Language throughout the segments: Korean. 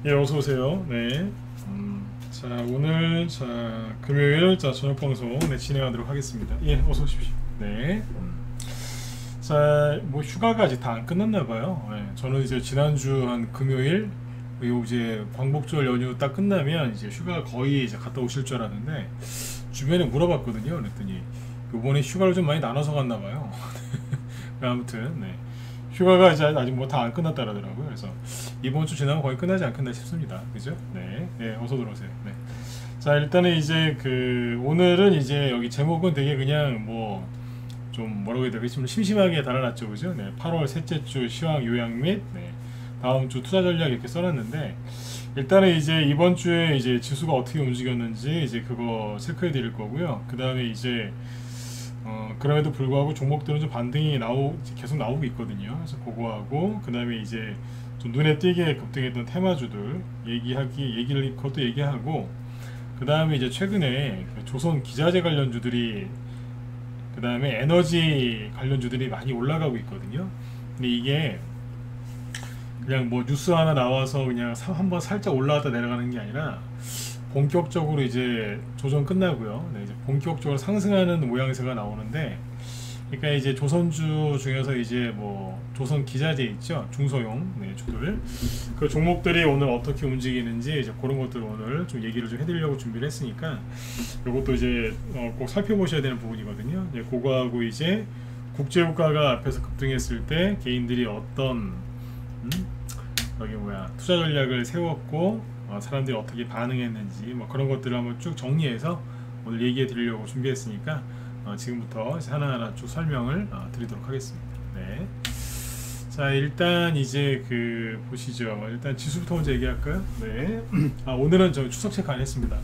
예, 어서 오세요. 네. 자, 오늘 금요일 저녁 방송 진행하도록 하겠습니다. 예, 어서 오십시오. 네. 자, 뭐 휴가가 아직 다 안 끝났나 봐요. 예, 저는 이제 지난주 한 금요일 그리고 이제 광복절 연휴 딱 끝나면 이제 휴가 거의 이제 갔다 오실 줄 알았는데 주변에 물어봤거든요. 그랬더니 요번에 휴가를 좀 많이 나눠서 갔나 봐요. 아무튼 네. 휴가가 이제 아직 뭐 다 안 끝났다 그러더라고요. 그래서 이번 주 지나면 거의 끝나지 않겠나 싶습니다. 그죠? 네. 네, 어서 들어오세요. 네. 자, 일단은 이제 오늘은 이제 여기 제목은 되게 그냥 뭐 좀 뭐라고 해야 되나 좀 심심하게 달아놨죠. 그죠? 네. 8월 셋째 주 시황 요약 및 다음 주 투자 전략 이렇게 써놨는데 일단은 이제 이번 주에 이제 지수가 어떻게 움직였는지 이제 그거 체크해 드릴 거고요. 그 다음에 이제 그럼에도 불구하고 종목들은 좀 반등이 계속 나오고 있거든요. 그래서 그거하고 그 다음에 이제 좀 눈에 띄게 급등했던 테마주들 그것도 얘기하고 그 다음에 이제 최근에 그 조선 기자재 관련주들이 그 다음에 에너지 관련주들이 많이 올라가고 있거든요. 근데 이게 그냥 뭐 뉴스 하나 나와서 그냥 한번 살짝 올라갔다 내려가는 게 아니라 본격적으로 이제 조정 끝나고요. 네, 이제 본격적으로 상승하는 모양새가 나오는데, 그러니까 이제 조선주 중에서 이제 뭐 조선 기자재 있죠, 중소형 주들 그 종목들이 오늘 어떻게 움직이는지 이제 그런 것들 오늘 좀 얘기를 좀 해드리려고 준비를 했으니까 이것도 이제 꼭 살펴보셔야 되는 부분이거든요. 그거하고 이제 국제유가가 앞에서 급등했을 때 개인들이 어떤 투자 전략을 세웠고 사람들이 어떻게 반응했는지 뭐 그런 것들을 한번 쭉 정리해서 오늘 얘기해 드리려고 준비했으니까 지금부터 하나하나 쭉 설명을 드리도록 하겠습니다. 네. 자, 일단 이제 보시죠. 일단 지수부터 먼저 얘기할까요? 네. 오늘은 저 추석 체크 안 했습니다.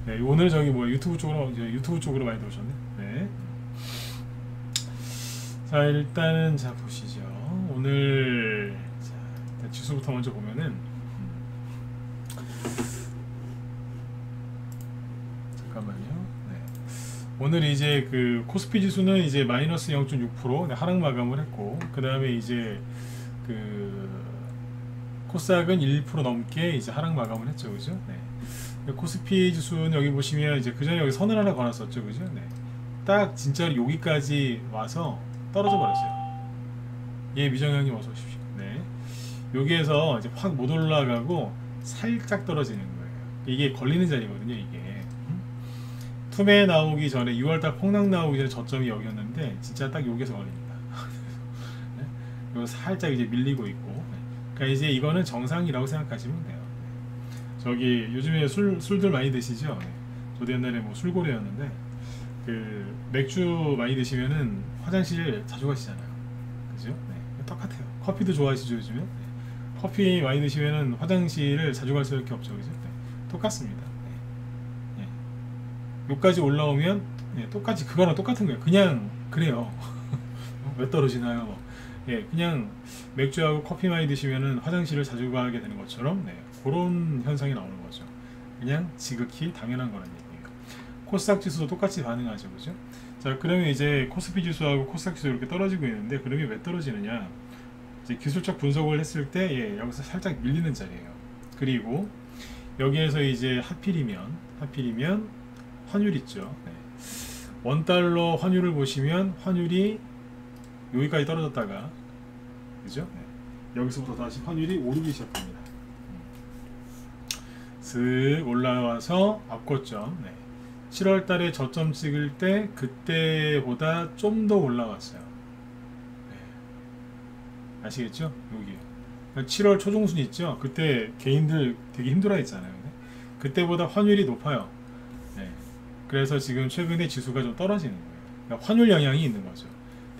네, 오늘 저기 뭐 유튜브 쪽으로 많이 들어오셨네. 네. 자, 일단은 보시죠. 오늘 일단 지수부터 먼저 보면은 잠깐만요. 네. 오늘 이제 코스피 지수는 이제 마이너스 0.6% 하락 마감을 했고, 그 다음에 이제 코스닥은 1% 넘게 이제 하락 마감을 했죠, 그죠? 네. 코스피 지수는 여기 보시면 이제 그 전에 여기 선을 하나 걸었었죠, 그죠? 네. 딱 진짜 여기까지 와서 떨어져 버렸어요. 예, 미정형님 어서 오십시오. 네. 여기에서 이제 확 못 올라가고 살짝 떨어지는 거예요. 이게 걸리는 자리거든요, 이게. 투매 나오기 전에 6월달 폭락 나오기 전에 저점이 여기였는데 진짜 딱 여기서 걸립니다. 네? 이거 살짝 이제 밀리고 있고, 그러니까 이제 이거는 정상이라고 생각하시면 돼요. 저기 요즘에 술들 많이 드시죠? 네. 저도 옛날에 뭐 술고래였는데 맥주 많이 드시면은 화장실 자주 가시잖아요, 그죠? 네. 똑같아요. 커피도 좋아하시죠, 요즘에? 네. 커피 많이 드시면은 화장실을 자주 갈 수밖에 없죠, 그죠? 네. 똑같습니다. 여기까지 올라오면 똑같이 그거랑 똑같은 거예요. 그냥 그래요. 왜 떨어지나요? 예, 그냥 맥주하고 커피 많이 드시면은 화장실을 자주 가게 되는 것처럼 그런 현상이 나오는 거죠. 그냥 지극히 당연한 거라는 얘기예요. 코스닥 지수도 똑같이 반응하죠, 그죠? 자, 그러면 이제 코스피 지수하고 코스닥 지수 이렇게 떨어지고 있는데 그러면 왜 떨어지느냐? 이제 기술적 분석을 했을 때 여기서 살짝 밀리는 자리예요. 그리고 여기에서 이제 하필이면 환율 있죠. 네. 원달러 환율을 보시면 환율이 여기까지 떨어졌다가, 그죠? 네. 여기서부터 다시 환율이 오르기 시작합니다. 슥 올라와서 앞고점 7월 달에 저점 찍을 때 그때보다 좀 더 올라왔어요. 네. 아시겠죠? 여기 7월 초중순 있죠? 그때 개인들 되게 힘들어 했잖아요. 네. 그때보다 환율이 높아요. 네. 그래서 지금 최근에 지수가 좀 떨어지는 거예요. 그러니까 환율 영향이 있는 거죠.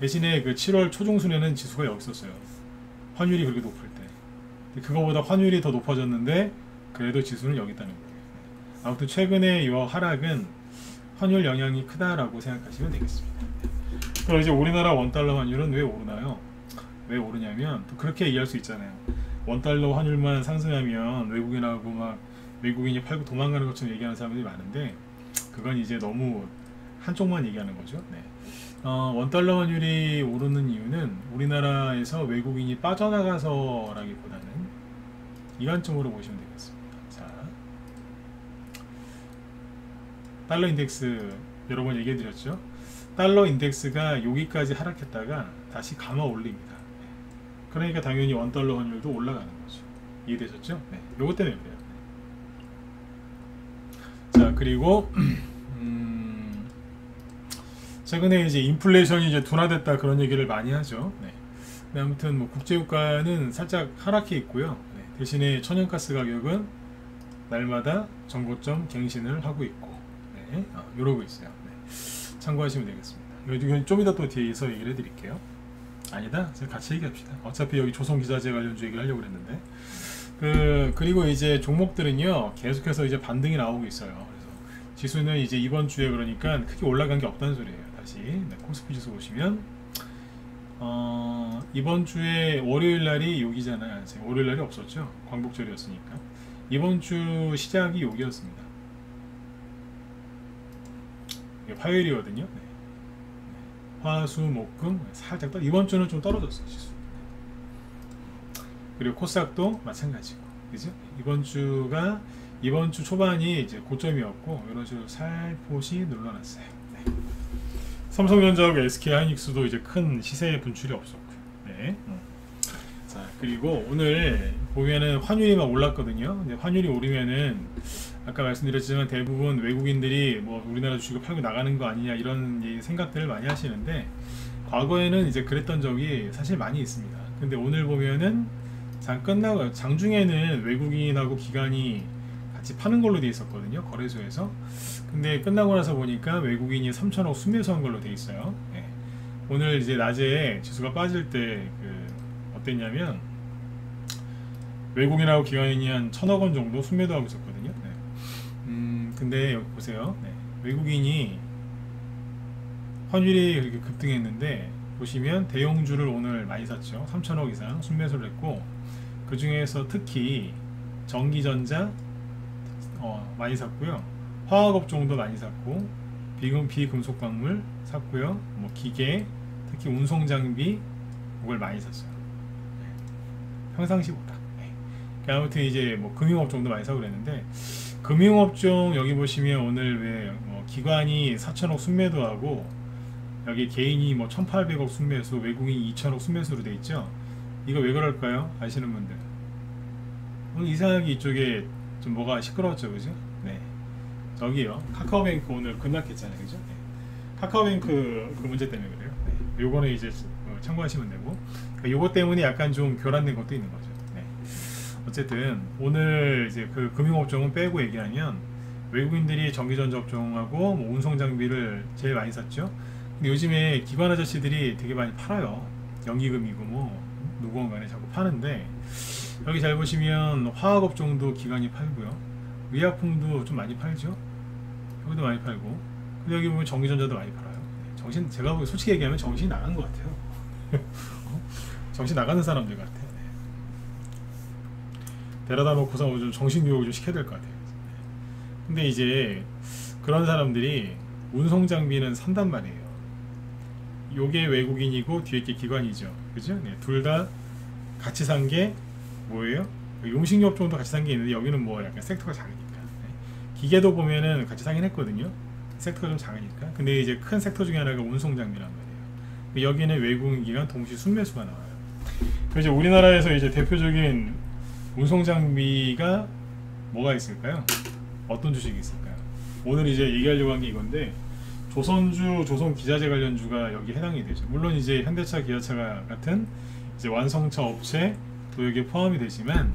대신에 7월 초중순에는 지수가 여기 있었어요. 환율이 그렇게 높을 때. 그거보다 환율이 더 높아졌는데 그래도 지수는 여기 있다는 거예요. 아무튼 최근에 이 하락은 환율 영향이 크다라고 생각하시면 되겠습니다. 그럼 이제 우리나라 원달러 환율은 왜 오르나요? 왜 오르냐면 또 그렇게 이해할 수 있잖아요. 원달러 환율만 상승하면 외국인이 팔고 도망가는 것처럼 얘기하는 사람들이 많은데 그건 이제 너무 한쪽만 얘기하는 거죠. 네. 원달러 환율이 오르는 이유는 우리나라에서 외국인이 빠져나가서라기보다는 이 관점으로 보시면 되겠습니다. 자, 달러 인덱스 여러 번 얘기해 드렸죠. 달러 인덱스가 여기까지 하락했다가 다시 감아 올립니다. 그러니까 당연히 원달러 환율도 올라가는 거죠. 이해되셨죠? 네, 요것 때문에 그래요. 자, 그리고 최근에 이제 인플레이션이 이제 둔화됐다 그런 얘기를 많이 하죠. 네. 네, 아무튼 뭐 국제유가는 살짝 하락해 있고요. 네, 대신에 천연가스 가격은 날마다 정고점 갱신을 하고 있고, 네, 이러고 있어요. 네, 참고하시면 되겠습니다. 이건 좀 이따 또 뒤에서 얘기를 해드릴게요. 아니다, 같이 얘기합시다. 어차피 여기 조선기자재 관련주 얘기를 하려고 그랬는데, 그리고 이제 종목들은요 계속해서 이제 반등이 나오고 있어요. 그래서 지수는 이제 이번 주에 그러니까 크게 올라간 게 없다는 소리예요. 다시 네, 코스피 지수 보시면 이번 주에 월요일 날이 여기잖아요. 월요일 날이 없었죠. 광복절이었으니까 이번 주 시작이 여기였습니다. 이게 화요일이거든요. 네. 화수목금 살짝 이번 주는 좀 떨어졌어요. 지수. 그리고 코스닥도 마찬가지고, 그죠? 이번 주 초반이 이제 고점이었고 이런 식으로 살포시 눌러놨어요. 네. 삼성전자하고 SK하이닉스도 이제 큰 시세 분출이 없었고요. 네. 자, 그리고 오늘 보면은 환율이 막 올랐거든요. 근데 환율이 오르면은 아까 말씀드렸지만 대부분 외국인들이 뭐 우리나라 주식을 팔고 나가는 거 아니냐 이런 생각들을 많이 하시는데, 과거에는 이제 그랬던 적이 사실 많이 있습니다. 근데 오늘 보면은 장중에는 외국인하고 기관이 같이 파는 걸로 돼 있었거든요, 거래소에서. 근데 끝나고 나서 보니까 외국인이 3천억 순매수한 걸로 돼 있어요. 네. 오늘 이제 낮에 지수가 빠질 때 어땠냐면 외국인하고 기관이 한 1,000억 원 정도 순매도 하고 있었거든요. 네. 근데 여기 보세요. 네. 외국인이 환율이 그렇게 급등했는데 보시면 대형주를 오늘 많이 샀죠. 3천억 이상 순매수를 했고, 그 중에서 특히 전기전자 많이 샀고요. 화학업종도 많이 샀고, 비금속광물 샀고요. 뭐 기계, 특히 운송장비 그걸 많이 샀어요. 네. 평상시보다. 네. 아무튼 이제 뭐 금융업종도 많이 사고 그랬는데, 금융업종 여기 보시면 오늘 왜 기관이 4천억 순매도 하고 여기 개인이 뭐 1,800억 순매수, 외국인이 2천억 순매수로 돼 있죠. 이거 왜 그럴까요? 아시는 분들. 오늘 이상하게 이쪽에 좀 뭐가 시끄러웠죠, 그죠? 네. 저기요. 카카오뱅크 오늘 급락했잖아요, 그죠? 네. 카카오뱅크 그 문제 때문에 그래요. 네. 요거는 이제 참고하시면 되고, 그러니까 요거 때문에 약간 좀 교란된 것도 있는 거죠. 네. 어쨌든 오늘 이제 그 금융업종은 빼고 얘기하면 외국인들이 전기전자 업종하고 뭐 운송장비를 제일 많이 샀죠. 근데 요즘에 기관 아저씨들이 되게 많이 팔아요. 연기금이고 뭐 누구건 간에 자꾸 파는데, 여기 잘 보시면 화학업종도 기관이 팔고요, 의약품도 좀 많이 팔죠. 여기도 많이 팔고, 근데 여기 보면 전기전자도 많이 팔아요. 제가 솔직히 얘기하면 정신 나간 것 같아요. 정신 나가는 사람들 같아. 네. 데려다 놓고서 좀 정신교육을 좀 시켜야 될 것 같아요. 근데 이제 그런 사람들이 운송장비는 산단 말이에요. 요게 외국인이고 뒤에 게 기관이죠, 그죠? 네, 둘 다 같이 산 게 뭐예요? 용식료 업종도 같이 산 게 있는데 여기는 뭐 약간 섹터가 작으니까. 네. 기계도 보면은 같이 사긴 했거든요. 섹터가 좀 작으니까. 근데 이제 큰 섹터 중에 하나가 운송장비란 말이에요. 여기는 외국인 기관 동시 순매수가 나와요. 그래서 우리나라에서 이제 대표적인 운송장비가 뭐가 있을까요? 어떤 주식이 있을까요? 오늘 이제 얘기하려고 한 게 이건데, 조선주, 조선기자재 관련주가 여기 해당이 되죠. 물론 이제 현대차, 기아차 같은 이제 완성차 업체 또 여기에 포함이 되지만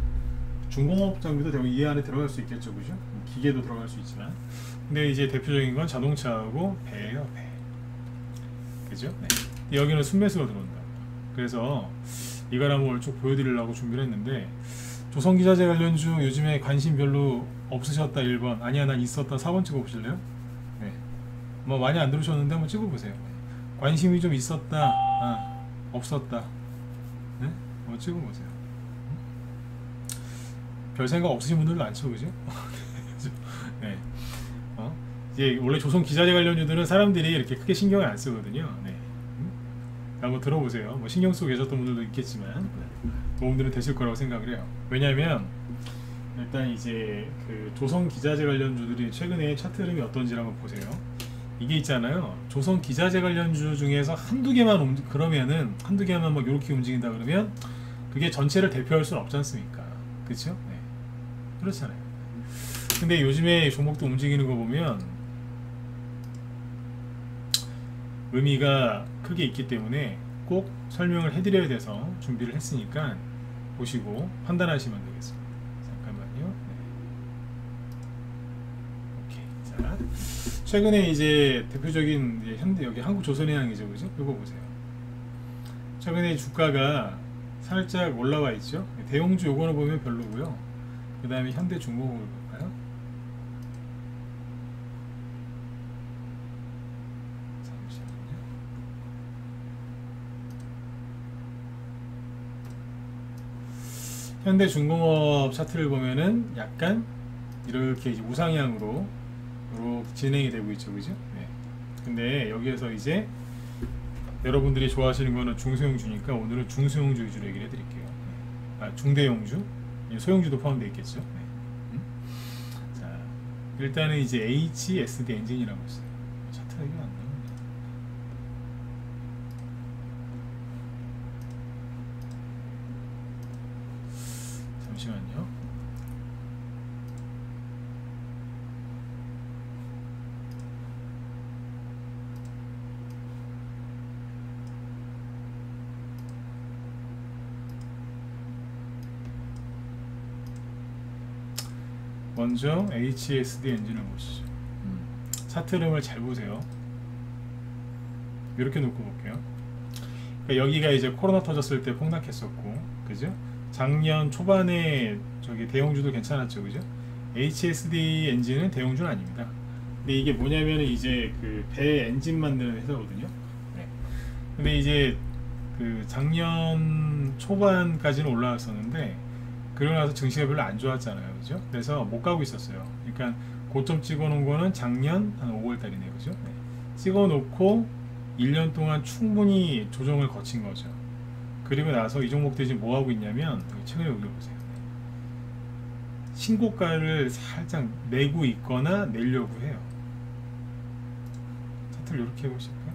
중공업 장비도 대부분 이 안에 들어갈 수 있겠죠, 그죠? 기계도 들어갈 수 있지만, 근데 이제 대표적인 건 자동차하고 배예요, 배. 그죠? 네. 여기는 순매수가 들어온다. 그래서 이걸 한번 오늘 쭉 보여드리려고 준비를 했는데, 조선기자재 관련주 요즘에 관심 별로 없으셨다 1번, 아니야 난 있었다 4번 찍어보실래요? 네. 뭐 많이 안 들으셨는데 한번 찍어보세요. 관심이 좀 있었다, 없었다, 네? 한번 찍어보세요. 별 생각 없으신 분들도 많죠, 그죠? 네. 이제 원래 조선기자재 관련주들은 사람들이 이렇게 크게 신경을 안 쓰거든요. 네. 한번 들어보세요. 뭐 신경 쓰고 계셨던 분들도 있겠지만, 도움들은 되실 거라고 생각을 해요. 왜냐하면 일단 이제 그 조선 기자재 관련주들이 최근에 차트 흐름이 어떤지 한번 보세요. 이게 있잖아요. 조선 기자재 관련주 중에서 한두 개만 그러면은 한두 개만 뭐 이렇게 움직인다 그러면 그게 전체를 대표할 수는 없지 않습니까? 그렇죠? 네. 그렇잖아요. 근데 요즘에 종목도 움직이는 거 보면 의미가 크게 있기 때문에 꼭 설명을 해드려야 돼서 준비를 했으니까 보시고 판단하시면 되겠습니다. 잠깐만요. 네. 오케이. 자, 최근에 이제 대표적인 이제 현대 여기 한국조선해양이죠, 그죠? 이거 보세요. 최근에 주가가 살짝 올라와 있죠. 대형주 요거는 보면 별로고요. 그 다음에 현대중공업을 볼까요? 잠시만요. 현대중공업 차트를 보면은 약간 이렇게 이제 우상향으로 이렇게 진행이 되고 있죠, 그죠? 네. 근데 여기에서 이제 여러분들이 좋아하시는 거는 중소형주니까 오늘은 중소형주 위주로 얘기를 해드릴게요. 아, 중대형주, 소형주도 포함되어 있겠죠. 네. 자, 일단은 이제 HSD 엔진이라고 있어요. 차트가 이게 안 나오네. 잠시만요. 먼저 HSD 엔진을 보시죠. 차트 흐름을 잘 보세요. 이렇게 놓고 볼게요. 그러니까 여기가 이제 코로나 터졌을 때 폭락했었고, 그죠? 작년 초반에 저기 대형주도 괜찮았죠, 그죠? HSD 엔진은 대형주는 아닙니다. 근데 이게 뭐냐면 이제 그 배 엔진 만드는 회사거든요. 네. 근데 이제 그 작년 초반까지는 올라왔었는데 그러고 나서 증시가 별로 안 좋았잖아요, 그죠? 그래서 못 가고 있었어요. 그러니까 고점 찍어놓은 거는 작년 한 5월달이네요, 그죠? 네. 찍어놓고 1년 동안 충분히 조정을 거친 거죠. 그리고 나서 이 종목들이 지금 뭐 하고 있냐면 최근에 여기 보세요. 신고가를 살짝 내고 있거나 내려고 해요. 차트를 이렇게 해보실까요?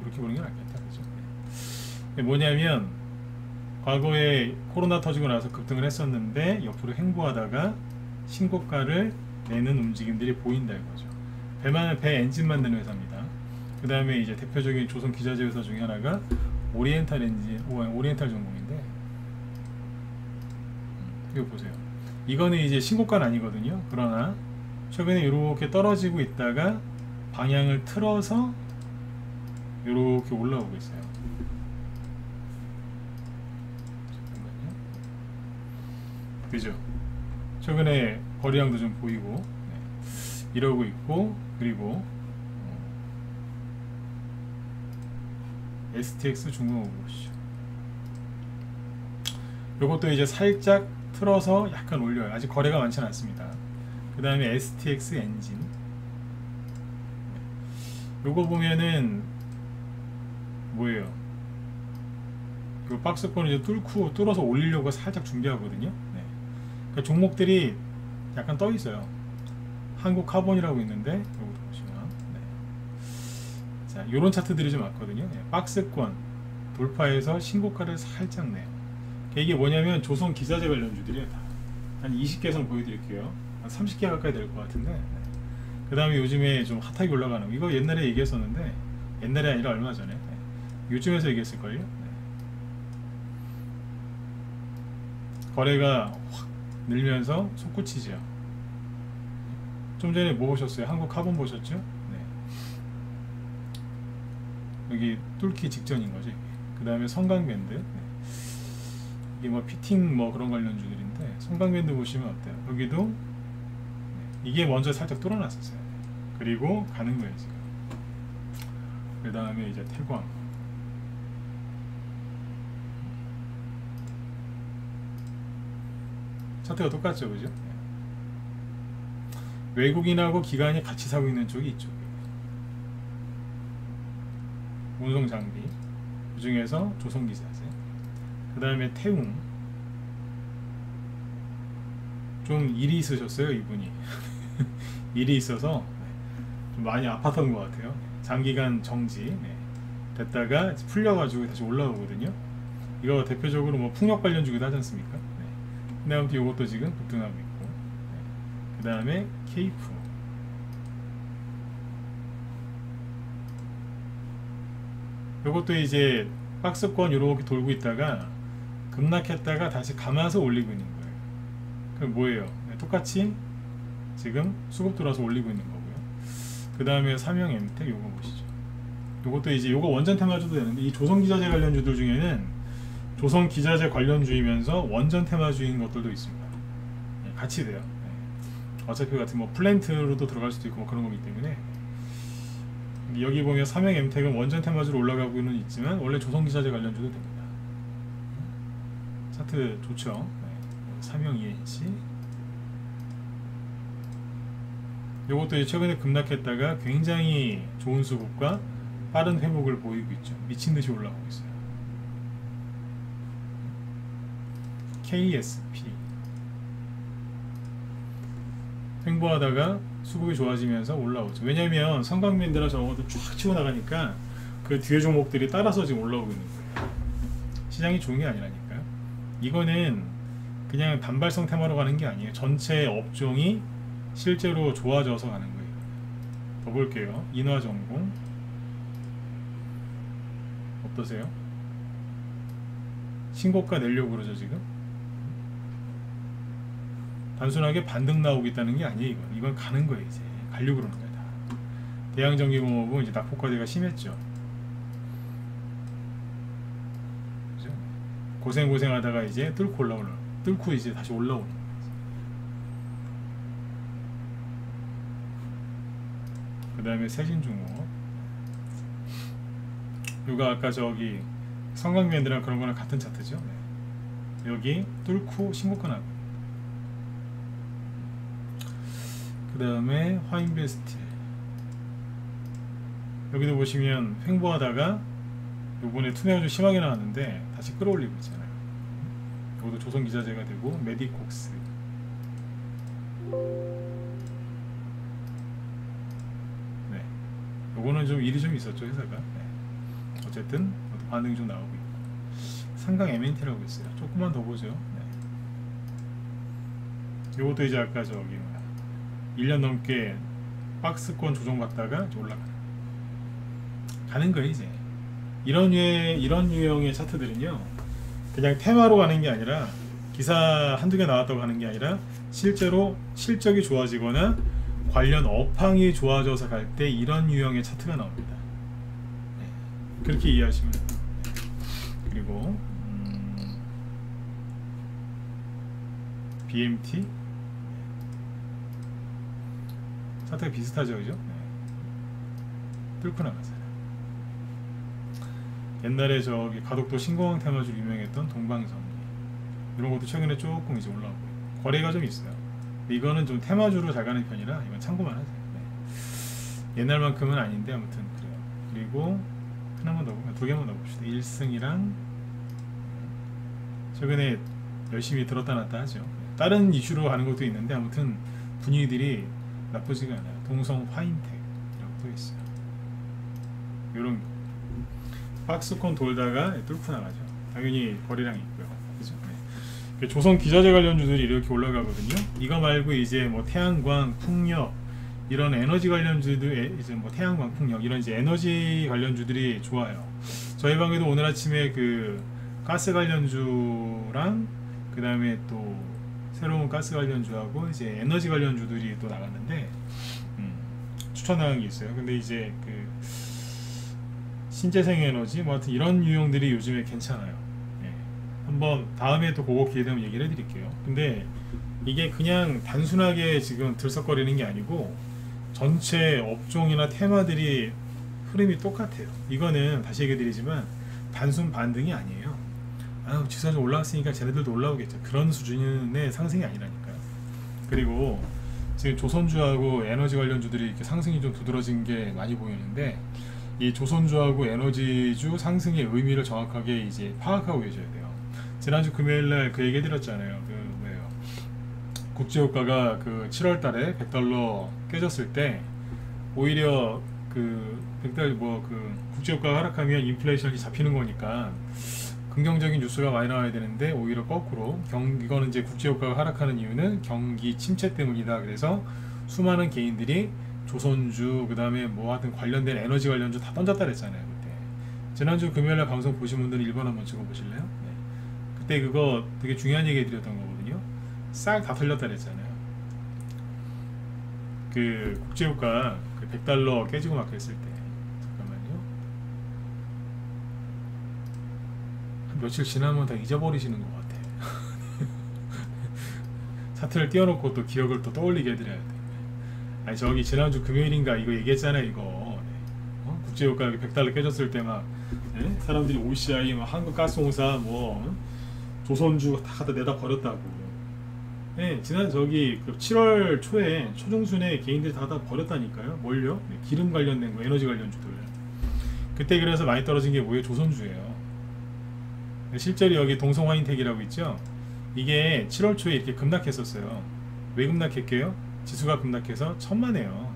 이렇게 보는 게 낫겠다, 그죠? 네. 뭐냐면 과거에 코로나 터지고 나서 급등을 했었는데 옆으로 횡보하다가 신고가를 내는 움직임들이 보인다 이거죠. 배 엔진 만드는 회사입니다. 그 다음에 이제 대표적인 조선 기자재 회사 중에 하나가 오리엔탈 엔진, 오리엔탈 전공인데 이거 보세요. 이거는 이제 신고가는 아니거든요. 그러나 최근에 이렇게 떨어지고 있다가 방향을 틀어서 이렇게 올라오고 있어요. 그죠? 최근에 거래량도 좀 보이고 네. 이러고 있고 그리고 STX 중공업 보시죠. 요것도 이제 살짝 틀어서 약간 올려요. 아직 거래가 많지는 않습니다. 그 다음에 STX 엔진 요거 보면은 뭐예요? 요 박스권을 이제 뚫어서 올리려고 살짝 준비하거든요. 네. 그러니까 종목들이 약간 떠 있어요. 한국 카본이라고 있는데 요거 보시면 네. 자, 요런 차트들이 좀 왔거든요. 네. 박스권 돌파해서 신고가를 살짝 내요. 이게 뭐냐면 조선 기자재 관련주들이에요. 한 20개 선 보여드릴게요. 한 30개 가까이 될 것 같은데 네. 그 다음에 요즘에 좀 핫하게 올라가는 거 이거 옛날에 얘기했었는데 옛날이 아니라 얼마 전에 네. 요즘에서 얘기했을걸요. 네. 거래가 확 늘면서 솟구치죠. 좀 전에 뭐 보셨어요? 한국 카본 보셨죠? 네. 여기 뚫기 직전인 거지. 그 다음에 성강밴드 네. 이게 뭐 피팅 뭐 그런 관련주들인데 성강밴드 보시면 어때요? 여기도 네. 이게 먼저 살짝 뚫어놨었어요. 그리고 가는 거예요 지금. 그 다음에 이제 태광 차트가 똑같죠, 그죠? 외국인하고 기관이 같이 사고 있는 쪽이 이쪽이에요. 운송장비 그 중에서 조선기자재 그 다음에 태웅. 좀 일이 있으셨어요 이분이. 일이 있어서 좀 많이 아팠던 것 같아요. 장기간 정지 됐다가 풀려가지고 다시 올라오거든요. 이거 대표적으로 뭐 풍력 관련주기도 하지 않습니까? 근데 아무튼 이것도 지금 급등하고 있고, 그 다음에 케이프. 이것도 이제 박스권 이렇게 돌고 있다가 급락했다가 다시 감아서 올리고 있는 거예요. 그럼 뭐예요? 똑같이 지금 수급 들어와서 올리고 있는 거고요. 그 다음에 삼형 엠텍 요거 보시죠. 요것도 이제 요거 원전 테마주도 되는데, 이 조선기자재 관련주들 중에는 조선기자재 관련주이면서 원전 테마주인 것들도 있습니다. 같이 돼요. 어차피 같은 뭐 플랜트로도 들어갈 수도 있고 뭐 그런 거기 때문에. 여기 보면 삼형 엠텍은 원전 테마주로 올라가고는 있지만 원래 조선기자재 관련주도 됩니다. 차트 좋죠. 삼형 ENC. 요것도 최근에 급락했다가 굉장히 좋은 수급과 빠른 회복을 보이고 있죠. 미친듯이 올라가고 있어요. KSP 횡보하다가 수급이 좋아지면서 올라오죠. 왜냐면 성광밴드나 저런 것들 쫙 치고 나가니까 그 뒤에 종목들이 따라서 지금 올라오고 있는 거예요. 시장이 좋은 게 아니라니까요. 이거는 그냥 단발성 테마로 가는 게 아니에요. 전체 업종이 실제로 좋아져서 가는 거예요. 더 볼게요. 인화전공 어떠세요? 신고가 내려고 그러죠 지금? 단순하게 반등 나오고 있다는 게 아니에요. 이건 가는 거예요. 이제 가려고 그러는 거예요. 대양전기공업은 이제 낙폭과대가 심했죠. 그죠? 고생하다가 이제 뚫고 이제 다시 올라오는 거예요. 그 다음에 세진중공업. 이거 아까 저기 성광밴드랑 그런 거랑 같은 차트죠. 여기 뚫고 신고가 나고. 그 다음에 화인베스트. 여기도 보시면 횡보하다가 요번에 투매가 좀 심하게 나왔는데 다시 끌어올리고 있잖아요. 이것도 조선기자재가 되고, 메디콕스. 네, 요거는 좀 일이 좀 있었죠 회사가. 네. 어쨌든 반응이 좀 나오고 있고. 상강 MNT라고 있어요. 조금만 더 보죠. 네. 요것도 이제 아까 저기 1년 넘게 박스권 조정받다가 가는 거예요. 이제 이런 유형의 차트들은요, 그냥 테마로 가는 게 아니라 기사 한두 개 나왔다고 하는 게 아니라 실제로 실적이 좋아지거나 관련 업황이 좋아져서 갈 때 이런 유형의 차트가 나옵니다. 그렇게 이해하시면 돼요. 그리고 BMT 차트가 비슷하죠, 그죠? 뚫고 나가잖아요. 옛날에 저기 가덕도 신공항 테마주로 유명했던 동방전기, 이런 것도 최근에 조금 이제 올라오고 있고, 거래가 좀 있어요. 이거는 좀 테마주로 잘 가는 편이라 이건 참고만 하세요. 옛날만큼은 아닌데 아무튼 그래요. 그리고 하나만 더, 두 개만 더 봅시다. 1승이랑 최근에 열심히 들었다 놨다 하죠. 다른 이슈로 가는 것도 있는데 아무튼 분위기들이 나쁘지가 않아요. 동성 화인텍이라고 또 있어요. 요런 박스권 돌다가 뚫고 나가죠. 당연히 거래량이 있고요. 그죠? 네. 조선 기자재 관련주들이 이렇게 올라가거든요. 이거 말고 이제 뭐 태양광, 풍력 이런 에너지 관련주들, 이제 뭐 태양광, 풍력 이런 이제 에너지 관련주들이 좋아요. 저희 방에도 오늘 아침에 그 가스 관련주랑 그 다음에 또 새로운 가스 관련주하고 이제 에너지 관련주들이 또 나갔는데 추천하는 게 있어요. 근데 이제 그 신재생 에너지 뭐 하여튼 이런 유형들이 요즘에 괜찮아요. 한번 다음에 또 그거 기회 되면 얘기를 해드릴게요. 근데 이게 그냥 단순하게 지금 들썩거리는 게 아니고 전체 업종이나 테마들이 흐름이 똑같아요. 이거는 다시 얘기 드리지만 단순 반등이 아니에요. 아유, 지수가 좀 올라왔으니까 쟤네들도 올라오겠죠. 그런 수준의 상승이 아니라니까요. 그리고 지금 조선주하고 에너지 관련주들이 이렇게 상승이 좀 두드러진 게 많이 보이는데, 이 조선주하고 에너지주 상승의 의미를 정확하게 이제 파악하고 계셔야 돼요. 지난주 금요일날 그 얘기 해드렸잖아요. 그 뭐예요? 국제유가가 그 7월달에 100달러 깨졌을 때 오히려 그 100달러 그 국제유가가 하락하면 인플레이션이 잡히는 거니까 긍정적인 뉴스가 많이 나와야 되는데 오히려 거꾸로 이거는 이제 국제유가가 하락하는 이유는 경기 침체 때문이다. 그래서 수많은 개인들이 조선주 그 다음에 뭐 하여튼 관련된 에너지 관련주 다 던졌다 그랬잖아요. 그때 지난주 금요일날 방송 보신 분들은 1번 한번 찍어보실래요? 네. 그때 그거 되게 중요한 얘기 해드렸던 거거든요. 싹 다 틀렸다 그랬잖아요. 그 국제유가 그 100달러 깨지고 막 그랬을 때 잠깐만요. 한 며칠 지나면 다 잊어버리시는 것 같아. 차트를 띄워놓고 또 기억을 또 떠올리게 해드려야 돼. 아니 저기 지난주 금요일인가 이거 얘기했잖아요. 이거 국제유가 100달러 깨졌을 때 막 사람들이 OCI 뭐 한국가스공사 뭐 조선주 다 갖다 내다 버렸다고. 지난 저기 그 7월 초에 초중순에 개인들이 다 버렸다니까요. 뭘요? 기름 관련된 거, 에너지 관련주들. 그때 그래서 많이 떨어진 게 뭐예요? 조선주예요. 실제로 여기 동성화인텍이라고 있죠. 이게 7월 초에 이렇게 급락했었어요. 왜 급락했게요? 지수가 급락해서 천만에요.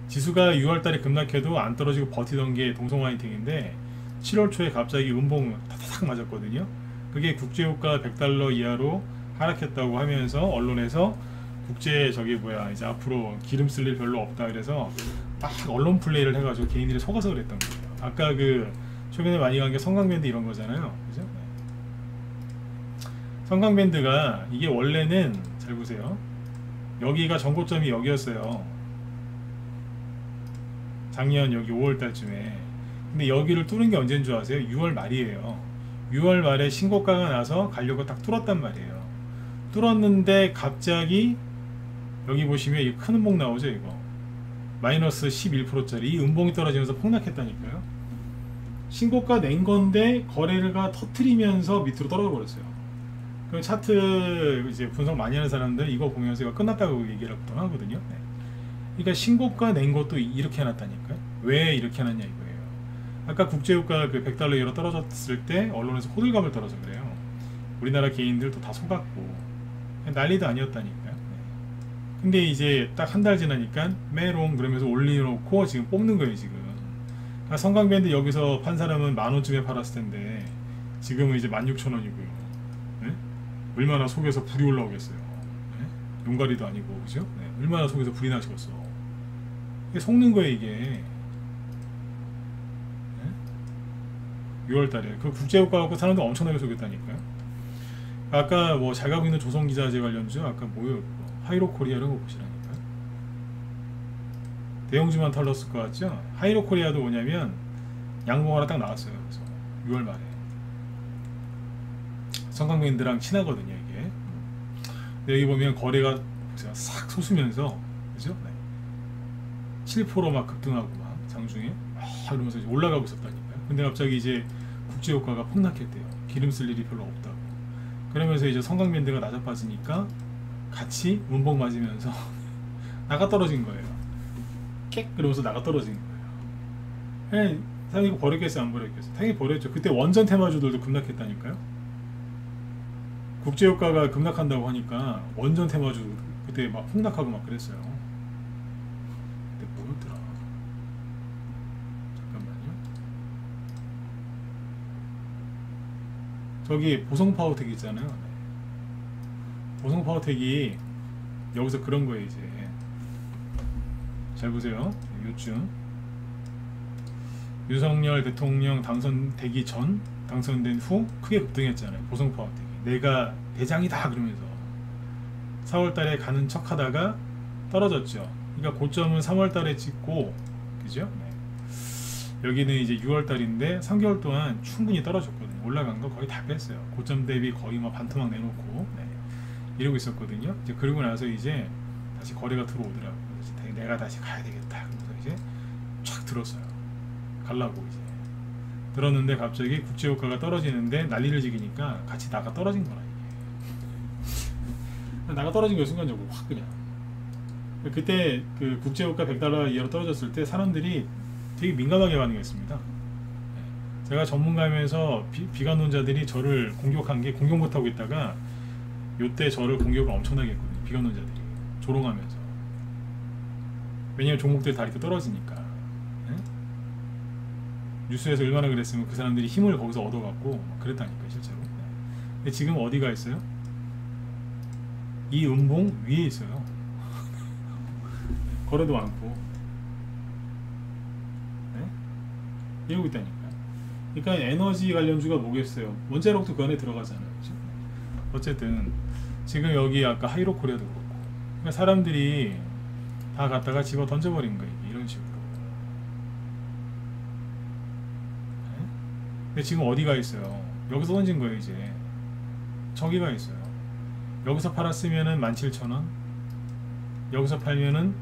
지수가 6월달에 급락해도 안 떨어지고 버티던 게 동성화인텍인데 7월 초에 갑자기 음봉 타닥 맞았거든요. 그게 국제유가 100달러 이하로 하락했다고 하면서 언론에서 국제 저기 뭐야 이제 앞으로 기름 쓸 일 별로 없다 그래서 딱 언론 플레이를 해가지고 개인들이 속아서 그랬던 거예요. 아까 그 최근에 많이 간 게 성강밴드 이런 거잖아요. 그죠? 성강밴드가 이게 원래는 잘 보세요. 여기가 전고점이 여기였어요. 작년 여기 5월달쯤에. 근데 여기를 뚫은 게 언제인 줄 아세요? 6월 말이에요. 6월 말에 신고가가 나서 가려고 딱 뚫었단 말이에요. 뚫었는데 갑자기 여기 보시면 이 큰 음봉 나오죠. 이거 마이너스 11%짜리 이 음봉이 떨어지면서 폭락했다니까요. 신고가 낸 건데 거래가 터트리면서 밑으로 떨어져 버렸어요. 그럼 차트 이제 분석 많이 하는 사람들 이거 보면서 이거 끝났다고 얘기를 보통 하거든요. 그러니까 신고가 낸 것도 이렇게 해놨다니까요. 왜 이렇게 해놨냐 이거예요. 아까 국제유가 그 100달러 이하로 떨어졌을 때 언론에서 호들갑을 떨어서 그래요. 우리나라 개인들도 다 속았고 난리도 아니었다니까요. 근데 이제 딱 한 달 지나니까 메롱 그러면서 올려놓고 지금 뽑는 거예요 지금. 그러니까 성강밴드 여기서 판 사람은 10,000원쯤에 팔았을 텐데 지금은 이제 16,000원이고요. 얼마나 속에서 불이 올라오겠어요. 용가리도 아니고 그죠? 얼마나 속에서 불이 나시겠어. 이게 속는 거예요 이게. 6월달에 그 국제유가 갖고 사람들 엄청나게 속였다니까요. 아까 뭐 잘 가고 있는 조선기자재 관련주 아까 뭐요? 하이로코리아 이런 거 보시라니까요. 대형주만 털렸을 것 같죠? 하이로코리아도 뭐냐면 양봉 하나 딱 나왔어요. 그래서 6월 말에 성강밴드랑 친하거든요 이게. 근데 여기 보면 거래가 싹 솟으면서 그죠? 7% 막 급등하고 막 장중에 이러면서 올라가고 있었다니까요. 근데 갑자기 이제 국제유가가 폭락했대요. 기름 쓸 일이 별로 없다고. 그러면서 이제 성강밴드가 낮아빠지니까 같이 문봉 맞으면서 나가 떨어진 거예요. 객 그러면서 나가 떨어진 거예요. 당연히 버렸겠어요 안 버렸겠어요? 당연히 버렸죠. 그때 원전 테마주들도 급락했다니까요. 국제유가가 급락한다고 하니까 원전 테마주 그때 막 폭락하고 막 그랬어요. 그때 뭐였더라? 잠깐만요. 저기 보성파워텍 있잖아요. 보성파워텍이 여기서 그런 거예요 이제. 잘 보세요. 요쯤 윤석열 대통령 당선되기 전 당선된 후 크게 급등했잖아요. 보성파워텍이 내가 대장이다 그러면서 4월달에 가는 척하다가 떨어졌죠. 그러니까 고점은 3월달에 찍고 그죠? 여기는 이제 6월달인데 3개월 동안 충분히 떨어졌거든요. 올라간 거 거의 다 뺐어요. 고점 대비 거의 막 반토막 내놓고 이러고 있었거든요. 이제 그러고 나서 이제 다시 거래가 들어오더라고요. 내가 다시 가야 되겠다. 그래서 이제 촥 들었어요. 갈라고 이제 들었는데 갑자기 국제유가가 떨어지는데 난리를 지기니까 같이 나가 떨어진 거라 이게. 나가 떨어진 거예요 순간적으로 확 그냥. 그때 그 국제유가 100달러 이하로 떨어졌을 때 사람들이 되게 민감하게 반응했습니다. 제가 전문가면서 비관론자들이 저를 공격한 게 공격 못하고 있다가 요때 저를 공격을 엄청나게 했거든요. 비관론자들이 조롱하면서. 왜냐면 종목들이 다 이렇게 떨어지니까. 네? 뉴스에서 얼마나 그랬으면 그 사람들이 힘을 거기서 얻어갖고 그랬다니까 실제로. 네. 근데 지금 어디가 있어요? 이 음봉 위에 있어요. 거래도 많고. 네? 이러고 있다니까. 그러니까 에너지 관련주가 뭐겠어요? 원자력도 그 안에 들어가잖아요. 그렇죠? 어쨌든 지금 여기 아까 하이로코리아도 그렇고, 그러니까 사람들이 다 갖다가 집어 던져버린 거예요. 이런 식으로. 네? 근데 지금 어디가 있어요? 여기서 던진 거예요. 이제 저기가 있어요. 여기서 팔았으면은 17,000원, 여기서 팔면은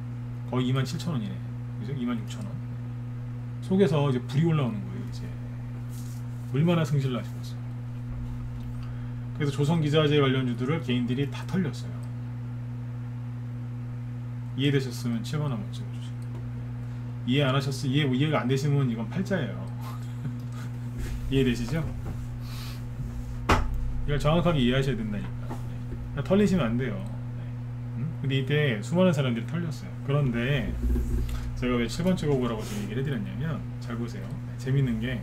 거의 27,000원이네. 그죠? 26,000원. 속에서 이제 불이 올라오는 거예요. 이제 얼마나 승질 나시겠어요. 그래서 조선기자재 관련주들을 개인들이 다 털렸어요. 이해되셨으면 7번 한번 찍어주세요. 이해 안 하셨으면 이해가 안 되시면 이건 팔자예요. 이해되시죠? 이걸 정확하게 이해하셔야 된다니까. 털리시면 안 돼요. 근데 이때 수많은 사람들이 털렸어요. 그런데 제가 왜 7번 찍어보라고 좀 얘기를 해드렸냐면, 잘 보세요. 재밌는 게,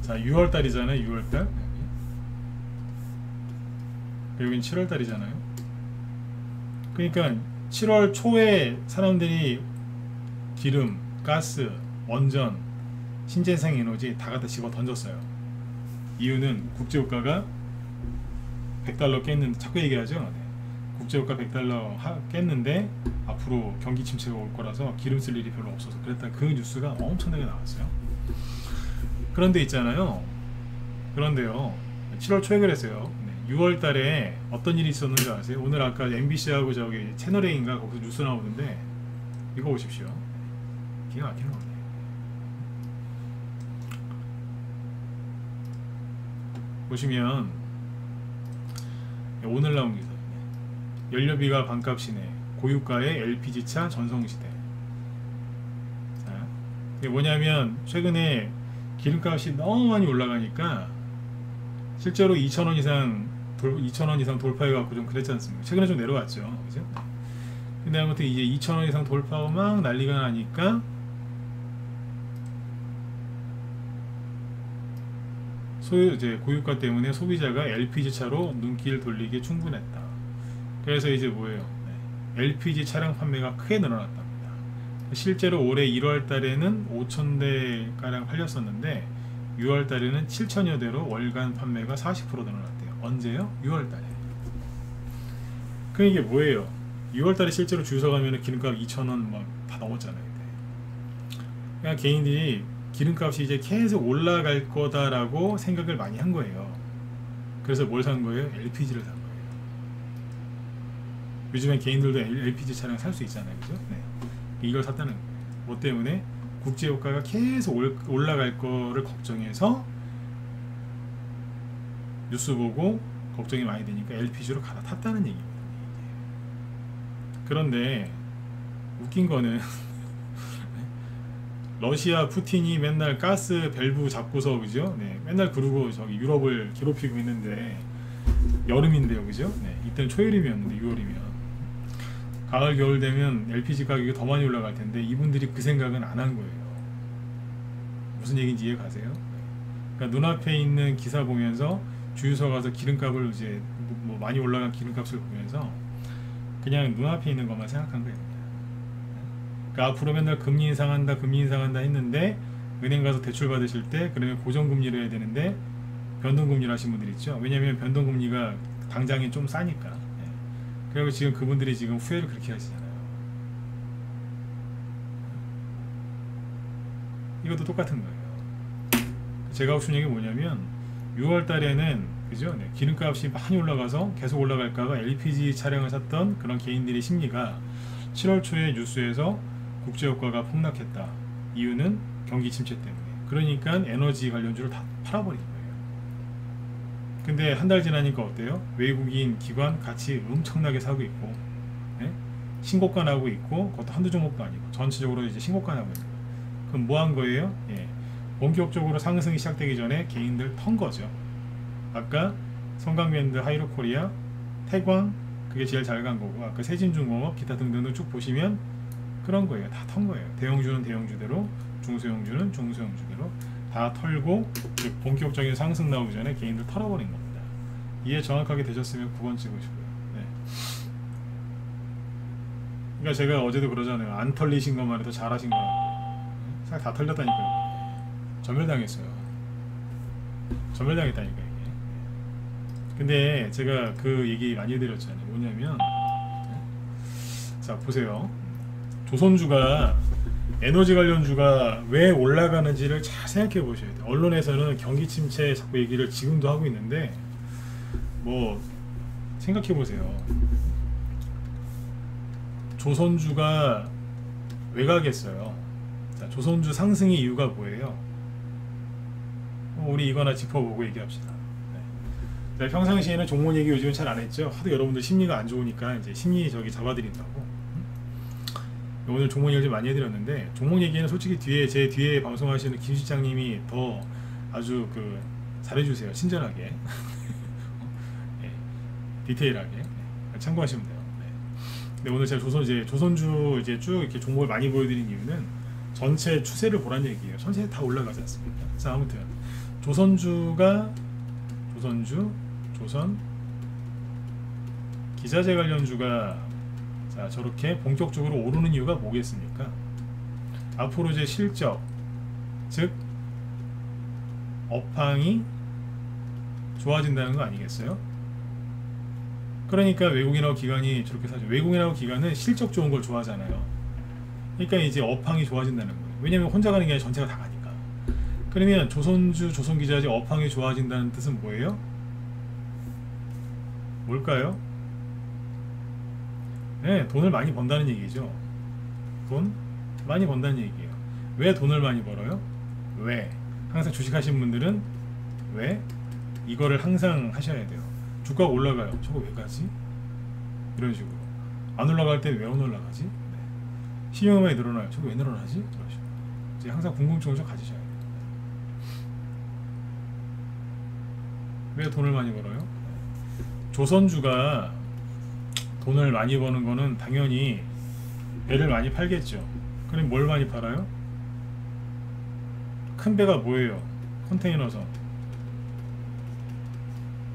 자 6월달이잖아요. 6월달. 여긴 7월달이잖아요. 그러니까 7월 초에 사람들이 기름, 가스, 원전, 신재생 에너지 다 갖다 집어 던졌어요. 이유는 국제유가가 100달러 깼는데, 자꾸 얘기하죠. 네. 국제유가 100달러 깼는데 앞으로 경기 침체가 올 거라서 기름 쓸 일이 별로 없어서 그랬다. 그 뉴스가 엄청나게 나왔어요. 그런데 있잖아요. 그런데요. 7월 초에 그랬어요. 6월 달에 어떤 일이 있었는지 아세요? 오늘 아까 MBC하고 저기 채널A인가 거기서 뉴스 나오는데 이거 보십시오. 기가 막히는 거네. 보시면 오늘 나온 기사. 연료비가 반값이네. 고유가의 LPG차 전성시대. 자, 이게 뭐냐면 최근에 기름값이 너무 많이 올라가니까 실제로 2,000원 이상 돌파해갖고 좀 그랬지 않습니까? 최근에 좀 내려왔죠. 그죠? 근데 아무튼 이제 2,000원 이상 돌파하고 막 난리가 나니까 이제 고유가 때문에 소비자가 LPG 차로 눈길 돌리기 충분했다. 그래서 이제 뭐예요? LPG 차량 판매가 크게 늘어났답니다. 실제로 올해 1월 달에는 5,000대 가량 팔렸었는데 6월 달에는 7,000여 대로 월간 판매가 40% 늘어났대요. 언제요? 6월 달에. 그럼 이게 뭐예요? 6월 달에 실제로 주유소 가면 기름값 2,000원 막 다 넘었잖아요. 그냥 개인들이 기름값이 이제 계속 올라갈 거다라고 생각을 많이 한 거예요. 그래서 뭘 산 거예요? LPG를 산 거예요. 요즘엔 개인들도 LPG 차량 살 수 있잖아요. 그죠? 네. 이걸 샀다는 거예요. 뭐 때문에? 국제유가가 계속 올라갈 거를 걱정해서 뉴스 보고 걱정이 많이 되니까 LPG로 갈아탔다는 얘기입니다. 그런데 웃긴 거는 러시아 푸틴이 맨날 가스 밸브 잡고서, 그죠? 네, 맨날 그러고 저기 유럽을 괴롭히고 있는데 여름인데요, 그죠? 네, 이때는 초여름이었는데 6월이면 가을 겨울 되면 LPG 가격이 더 많이 올라갈 텐데 이분들이 그 생각은 안 한 거예요. 무슨 얘기인지 이해 가세요? 그러니까 눈앞에 있는 기사 보면서 주유소 가서 기름값을 이제 뭐 많이 올라간 기름값을 보면서 그냥 눈앞에 있는 것만 생각한 거예요. 그러니까 앞으로 맨날 금리 인상한다 했는데 은행 가서 대출 받으실 때 그러면 고정금리로 해야 되는데 변동금리로 하신 분들 있죠. 왜냐하면 변동금리가 당장이 좀 싸니까. 네. 그리고 지금 그분들이 지금 후회를 그렇게 하시잖아요. 이것도 똑같은 거예요. 제가 하고 싶은 얘기 뭐냐면 6월 달에는, 그죠? 네. 기름값이 많이 올라가서 계속 올라갈까봐 LPG 차량을 샀던 그런 개인들의 심리가 7월 초에 뉴스에서 국제유가가 폭락했다. 이유는 경기 침체 때문에. 그러니까 에너지 관련주를 다 팔아버린 거예요. 근데 한 달 지나니까 어때요? 외국인 기관 같이 엄청나게 사고 있고, 네? 신고가 나고 있고, 그것도 한두 종목도 아니고 전체적으로 이제 신고가 나고 있는 거예요. 그럼 뭐 한 거예요? 예. 본격적으로 상승이 시작되기 전에 개인들 턴 거죠. 아까 성강밴드, 하이로코리아, 태광 그게 제일 잘 간 거고, 아까 세진중공업 기타 등등을 쭉 보시면 그런 거예요. 다 턴 거예요. 대형주는 대형주대로, 중소형주는 중소형주대로 다 털고 본격적인 상승 나오기 전에 개인들 털어버린 겁니다. 이해 정확하게 되셨으면 9번 찍으시고요. 네. 그러니까 제가 어제도 그러잖아요. 안 털리신 것만 해도 잘하신 거라고. 다 털렸다니까요. 전멸당했어요. 전멸당했다니까 이게. 근데 제가 그 얘기 많이 해드렸잖아요. 뭐냐면, 자 보세요. 조선주가, 에너지 관련주가 왜 올라가는지를 잘 생각해 보셔야 돼요. 언론에서는 경기 침체 자꾸 얘기를 지금도 하고 있는데, 뭐 생각해 보세요. 조선주가 왜 가겠어요? 자, 조선주 상승의 이유가 뭐예요? 우리 이거나 짚어보고 얘기합시다. 네. 평상시에는 종목 얘기 요즘은 잘 안 했죠. 하도 여러분들 심리가 안 좋으니까 이제 심리 저기 잡아드린다고. 오늘 종목 얘기 좀 많이 해드렸는데, 종목 얘기는 솔직히 제 뒤에 방송하시는 김 실장님이 더 아주 그 잘해주세요. 친절하게. 네. 디테일하게. 네. 참고하시면 돼요. 네. 근데 오늘 제가 조선주 이제 쭉 이렇게 종목을 많이 보여드린 이유는 전체 추세를 보란 얘기예요. 전체 다 올라가지 않습니까? 자, 아무튼 조선주가 조선 기자재 관련주가 자 저렇게 본격적으로 오르는 이유가 뭐겠습니까? 앞으로 이제 실적, 즉 업황이 좋아진다는 거 아니겠어요? 그러니까 외국인하고 기관이 저렇게 사죠. 외국인하고 기관은 실적 좋은 걸 좋아하잖아요. 그러니까 이제 업황이 좋아진다는 거예요. 왜냐면 혼자 가는 게 아니라 전체가 다 가니까. 그러면 조선주, 조선기자재 업황이 좋아진다는 뜻은 뭐예요? 뭘까요? 네, 돈을 많이 번다는 얘기죠. 돈 많이 번다는 얘기예요. 왜 돈을 많이 벌어요? 왜? 항상 주식하시는 분들은 왜? 이거를 항상 하셔야 돼요. 주가가 올라가요. 저거 왜 가지? 이런 식으로. 안 올라갈 때 왜 안 올라가지? 네. 시험이 늘어나요. 저거 왜 늘어나지? 이런 식으로. 이제 항상 궁금증을 좀 가지셔야 돼요. 왜 돈을 많이 벌어요? 조선주가 돈을 많이 버는 거는 당연히 배를 많이 팔겠죠. 그럼 뭘 많이 팔아요? 큰 배가 뭐예요? 컨테이너선.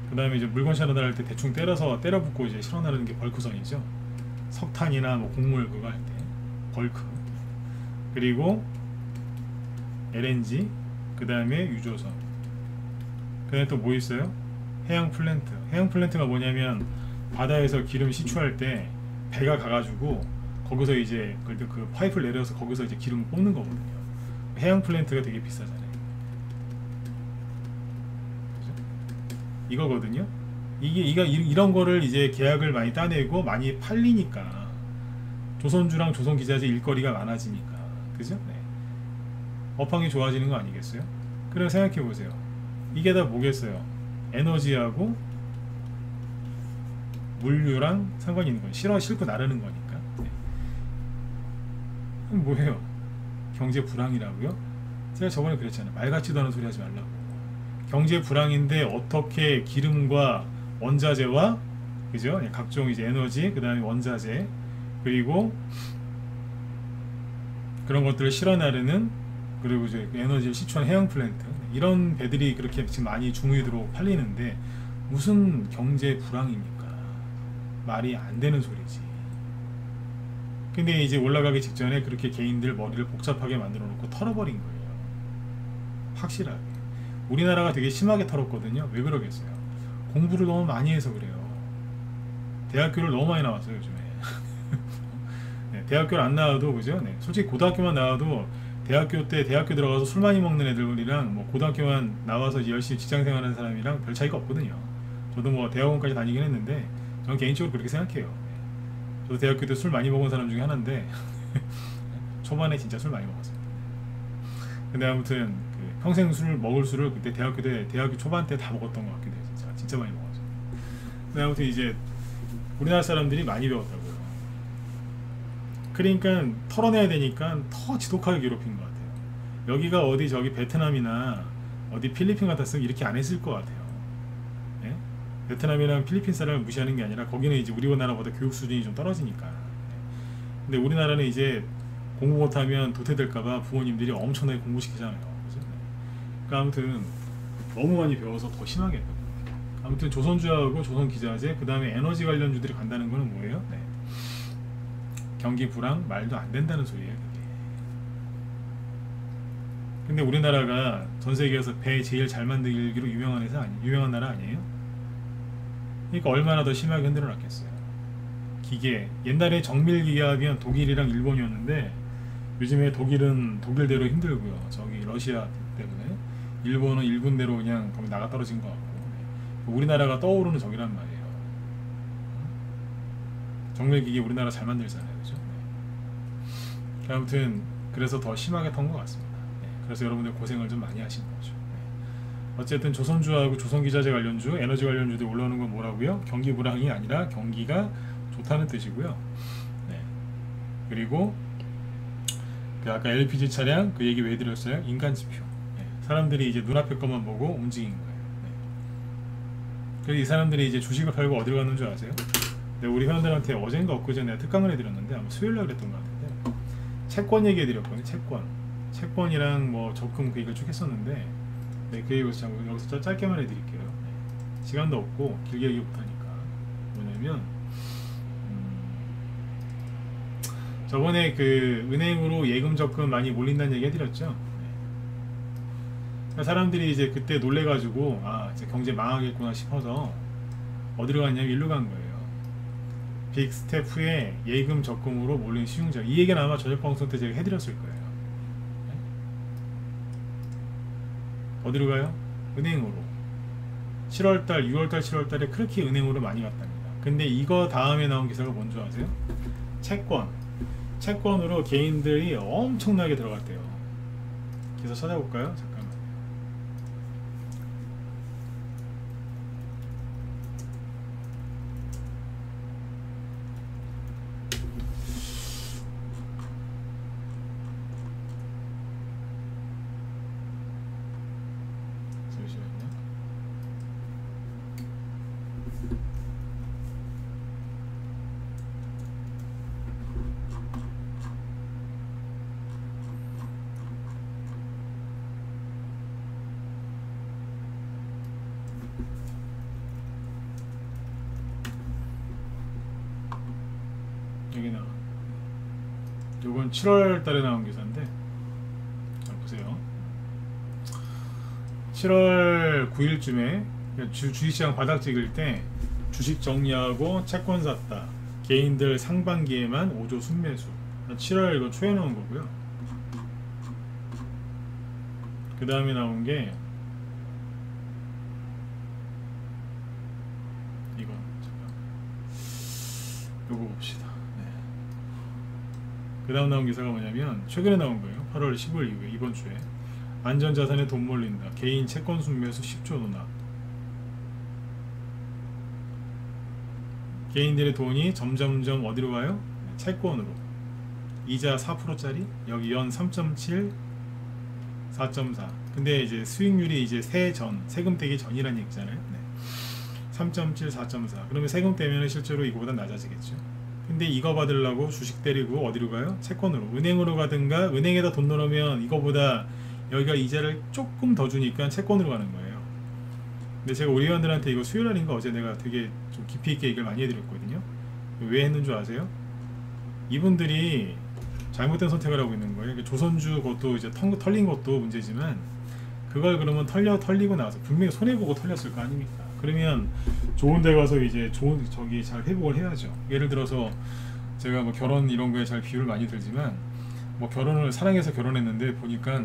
그 다음에 이제 물건 실어 나를 때 대충 때려 붓고 이제 실어 나르는 게 벌크선이죠. 석탄이나 뭐 곡물 그거 할 때 벌크. 그리고 LNG, 그 다음에 유조선. 그 다음에 또 뭐 있어요? 해양 플랜트. 해양 플랜트가 뭐냐면 바다에서 기름 시추할 때 배가 가가지고 거기서 이제 그 파이프를 내려서 거기서 이제 기름을 뽑는 거거든요. 해양 플랜트가 되게 비싸잖아요. 그죠? 이거거든요. 이런 거를 이제 계약을 많이 따내고 많이 팔리니까 조선주랑 조선기자재 일거리가 많아지니까, 그죠? 네. 업황이 좋아지는 거 아니겠어요? 그럼 생각해 보세요. 이게 다 뭐겠어요? 에너지하고 물류랑 상관이 있는 거예요. 싣고 나르는 거니까. 네. 뭐예요? 경제 불황이라고요? 제가 저번에 그랬잖아요. 말 같지도 않은 소리 하지 말라고. 경제 불황인데 어떻게 기름과 원자재와, 그죠? 각종 이제 에너지, 그 다음에 원자재, 그리고 그런 것들을 실어 나르는, 그리고 이제 에너지를 시추한 해양 플랜트, 이런 배들이 그렇게 지금 많이 중위로 팔리는데 무슨 경제 불황입니까? 말이 안 되는 소리지. 근데 이제 올라가기 직전에 그렇게 개인들 머리를 복잡하게 만들어 놓고 털어버린 거예요. 확실하게. 우리나라가 되게 심하게 털었거든요. 왜 그러겠어요? 공부를 너무 많이 해서 그래요. 대학교를 너무 많이 나왔어요, 요즘에. 네, 대학교를 안 나와도, 그죠? 네, 솔직히 고등학교만 나와도 대학교 들어가서 술 많이 먹는 애들이랑 뭐 고등학교만 나와서 열심히 직장생활하는 사람이랑 별 차이가 없거든요. 저도 뭐 대학원까지 다니긴 했는데 저는 개인적으로 그렇게 생각해요. 저도 대학교 때 술 많이 먹은 사람 중에 하나인데 초반에 진짜 술 많이 먹었어요. 근데 아무튼 그 평생 술 먹을 술을 그때 대학교 초반 때 다 먹었던 것 같기도 해요. 진짜 많이 먹었어요. 근데 아무튼 이제 우리나라 사람들이 많이 배웠다고요. 그러니까 털어내야 되니까 더 지독하게 괴롭힌 것 같아요. 여기가 어디 저기 베트남이나 어디 필리핀 같았으면 이렇게 안 했을 것 같아요. 예? 베트남이랑 필리핀 사람을 무시하는 게 아니라 거기는 이제 우리나라보다 교육 수준이 좀 떨어지니까. 근데 우리나라는 이제 공부 못하면 도태될까봐 부모님들이 엄청나게 공부시키잖아요. 그죠? 그러니까 아무튼 너무 많이 배워서 더 심하게 했거든요. 아무튼 조선주하고 조선기자재 그 다음에 에너지 관련주들이 간다는 거는 뭐예요? 네. 경기 불황 말도 안 된다는 소리예요. 그게. 근데 우리나라가 전 세계에서 배 제일 잘 만들기로 유명한 나라 아니에요? 그러니까 얼마나 더 심하게 흔들어 놨겠어요. 기계 옛날에 정밀 기계하면 독일이랑 일본이었는데 요즘에 독일은 독일대로 힘들고요. 저기 러시아 때문에 일본은 일본대로 그냥 거기 나가 떨어진 것 같고 우리나라가 떠오르는 적이란 말이에요. 정밀 기계 우리나라 잘 만들잖아요, 그죠? 네. 아무튼 그래서 더 심하게 턴 것 같습니다. 네. 그래서 여러분들 고생을 좀 많이 하신 거죠. 네. 어쨌든 조선주하고 조선기자재 관련주, 에너지 관련주들이 올라오는 건 뭐라고요? 경기 불황이 아니라 경기가 좋다는 뜻이고요. 네. 그리고 그 아까 LPG 차량 그 얘기 왜 드렸어요? 인간 지표. 네. 사람들이 이제 눈앞에 것만 보고 움직인 거예요. 네. 그래서 이 사람들이 이제 주식을 팔고 어디로 갔는 줄 아세요? 네, 우리 회원들한테 어젠가 엊그제 내가 특강을 해드렸는데 아마 수요일날 그랬던 것 같은데 채권 얘기 해드렸거든요. 채권이랑 뭐 적금 그 얘기를 쭉 했었는데 네, 그 얘기를 여기서 짧게만 해드릴게요. 네. 시간도 없고 길게 얘기 못하니까 뭐냐면 저번에 그 은행으로 예금 적금 많이 몰린다는 얘기 해드렸죠. 네. 그러니까 사람들이 이제 그때 놀래가지고 아 이제 경제 망하겠구나 싶어서 어디로 갔냐면 일로 간 거예요. 빅스텝 후에 예금 적금으로 몰린 시중자. 이 얘기는 아마 저녁 방송 때 제가 해드렸을 거예요. 네? 어디로 가요? 은행으로. 7월달, 6월달, 7월달에 그렇게 은행으로 많이 갔답니다. 근데 이거 다음에 나온 기사가 뭔지 아세요? 채권으로 개인들이 엄청나게 들어갔대요. 기사 찾아볼까요? 잠깐만. 잠시만요. 여기 나와. 요건 7월 달에 나온 기사인데 자, 보세요. 7월 9일쯤에 주식시장 바닥 찍을 때 주식 정리하고 채권 샀다. 개인들 상반기에만 5조 순매수. 7월 이거 초에 나온 거고요. 그 다음에 나온 게 이거 잠깐 요거 봅시다. 네. 그 다음 나온 기사가 뭐냐면 최근에 나온 거예요. 8월 15일 이후에 이번 주에 안전자산에 돈 몰린다. 개인 채권 순매수 10조 논합. 개인들의 돈이 점점점 어디로 가요? 채권으로. 이자 4%짜리 여기 연 3.7 4.4. 근데 이제 수익률이 이제 세금 떼기 전이라는 얘기잖아요. 네. 3.7 4.4. 그러면 세금 떼면 실제로 이거보다 낮아지겠죠. 근데 이거 받으려고 주식 때리고 어디로 가요? 채권으로. 은행으로 가든가 은행에다 돈 넣으면 이거보다 여기가 이자를 조금 더 주니까 채권으로 가는 거예요. 근데 제가 우리 회원들한테 이거 수요일날인가 어제 내가 되게 좀 깊이 있게 얘기를 많이 해드렸거든요. 왜 했는 줄 아세요? 이분들이 잘못된 선택을 하고 있는 거예요. 조선주 것도 이제 털린 것도 문제지만 그걸 그러면 털리고 나서 분명히 손해보고 털렸을 거 아닙니까? 그러면 좋은 데 가서 이제 저기 잘 회복을 해야죠. 예를 들어서 제가 뭐 결혼 이런 거에 잘 비유를 많이 들지만 뭐 결혼을 사랑해서 결혼했는데 보니까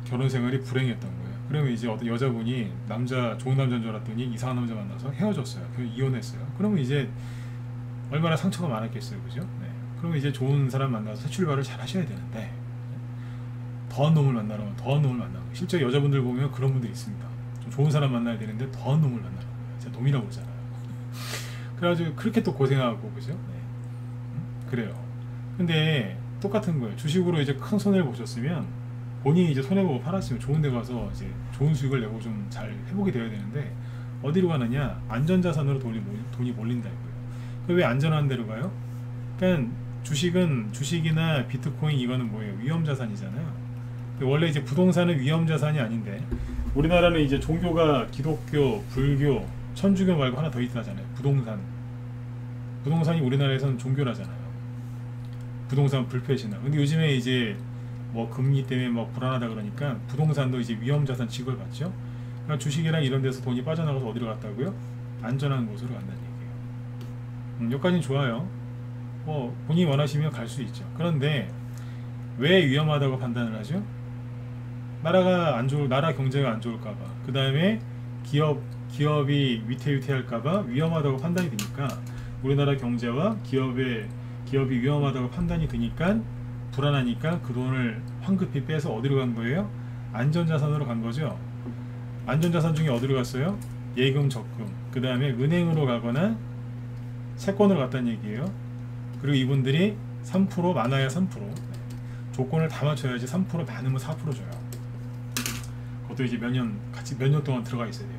결혼 생활이 불행했던 거예요. 그러면 이제 어떤 여자분이 좋은 남자인 줄 알았더니 이상한 남자 만나서 헤어졌어요. 이혼했어요. 그러면 이제 얼마나 상처가 많았겠어요, 그죠? 네. 그러면 이제 좋은 사람 만나서 새 출발을 잘 하셔야 되는데 더한 놈을 만나면 더한 놈을 만나고 실제 여자분들 보면 그런 분들이 있습니다. 좀 좋은 사람 만나야 되는데 더한 놈을 만나는 거예요. 제가 놈이라고 그러잖아요. 그래가지고 그렇게 또 고생하고 그죠? 네. 그래요. 근데 똑같은 거예요. 주식으로 이제 큰 손해를 보셨으면 본인이 이제 손해보고 팔았으면 좋은 데 가서 이제 좋은 수익을 내고 좀 잘 회복이 되어야 되는데 어디로 가느냐? 안전자산으로 돈이 몰린다 이거예요. 왜 안전한 데로 가요? 그러니까 주식이나 비트코인 이거는 뭐예요? 위험자산이잖아요. 원래 이제 부동산은 위험자산이 아닌데 우리나라는 이제 종교가 기독교, 불교, 천주교 말고 하나 더 있다잖아요. 부동산이 우리나라에서는 종교라잖아요. 부동산 불패신화. 근데 요즘에 이제 뭐 금리 때문에 뭐 불안하다 그러니까 부동산도 이제 위험자산 취급을 받죠. 그러니까 주식이랑 이런 데서 돈이 빠져나가서 어디로 갔다고요? 안전한 곳으로 간다는 얘기예요. 여기까지는 좋아요. 뭐 본인이 원하시면 갈 수 있죠. 그런데 왜 위험하다고 판단을 하죠? 나라 경제가 안 좋을까봐, 그 다음에 기업이 위태위태할까봐 위험하다고 판단이 되니까, 우리나라 경제와 기업이 위험하다고 판단이 되니까 불안하니까 그 돈을 황급히 빼서 어디로 간 거예요? 안전자산으로 간 거죠. 안전자산 중에 어디로 갔어요? 예금, 적금, 그 다음에 은행으로 가거나 채권으로 갔다는 얘기예요. 그리고 이분들이 3% 많아야 3%, 조건을 다 맞춰야지 3% 많으면 4% 줘요. 그것도 이제 몇 년 동안 들어가 있어야 돼요.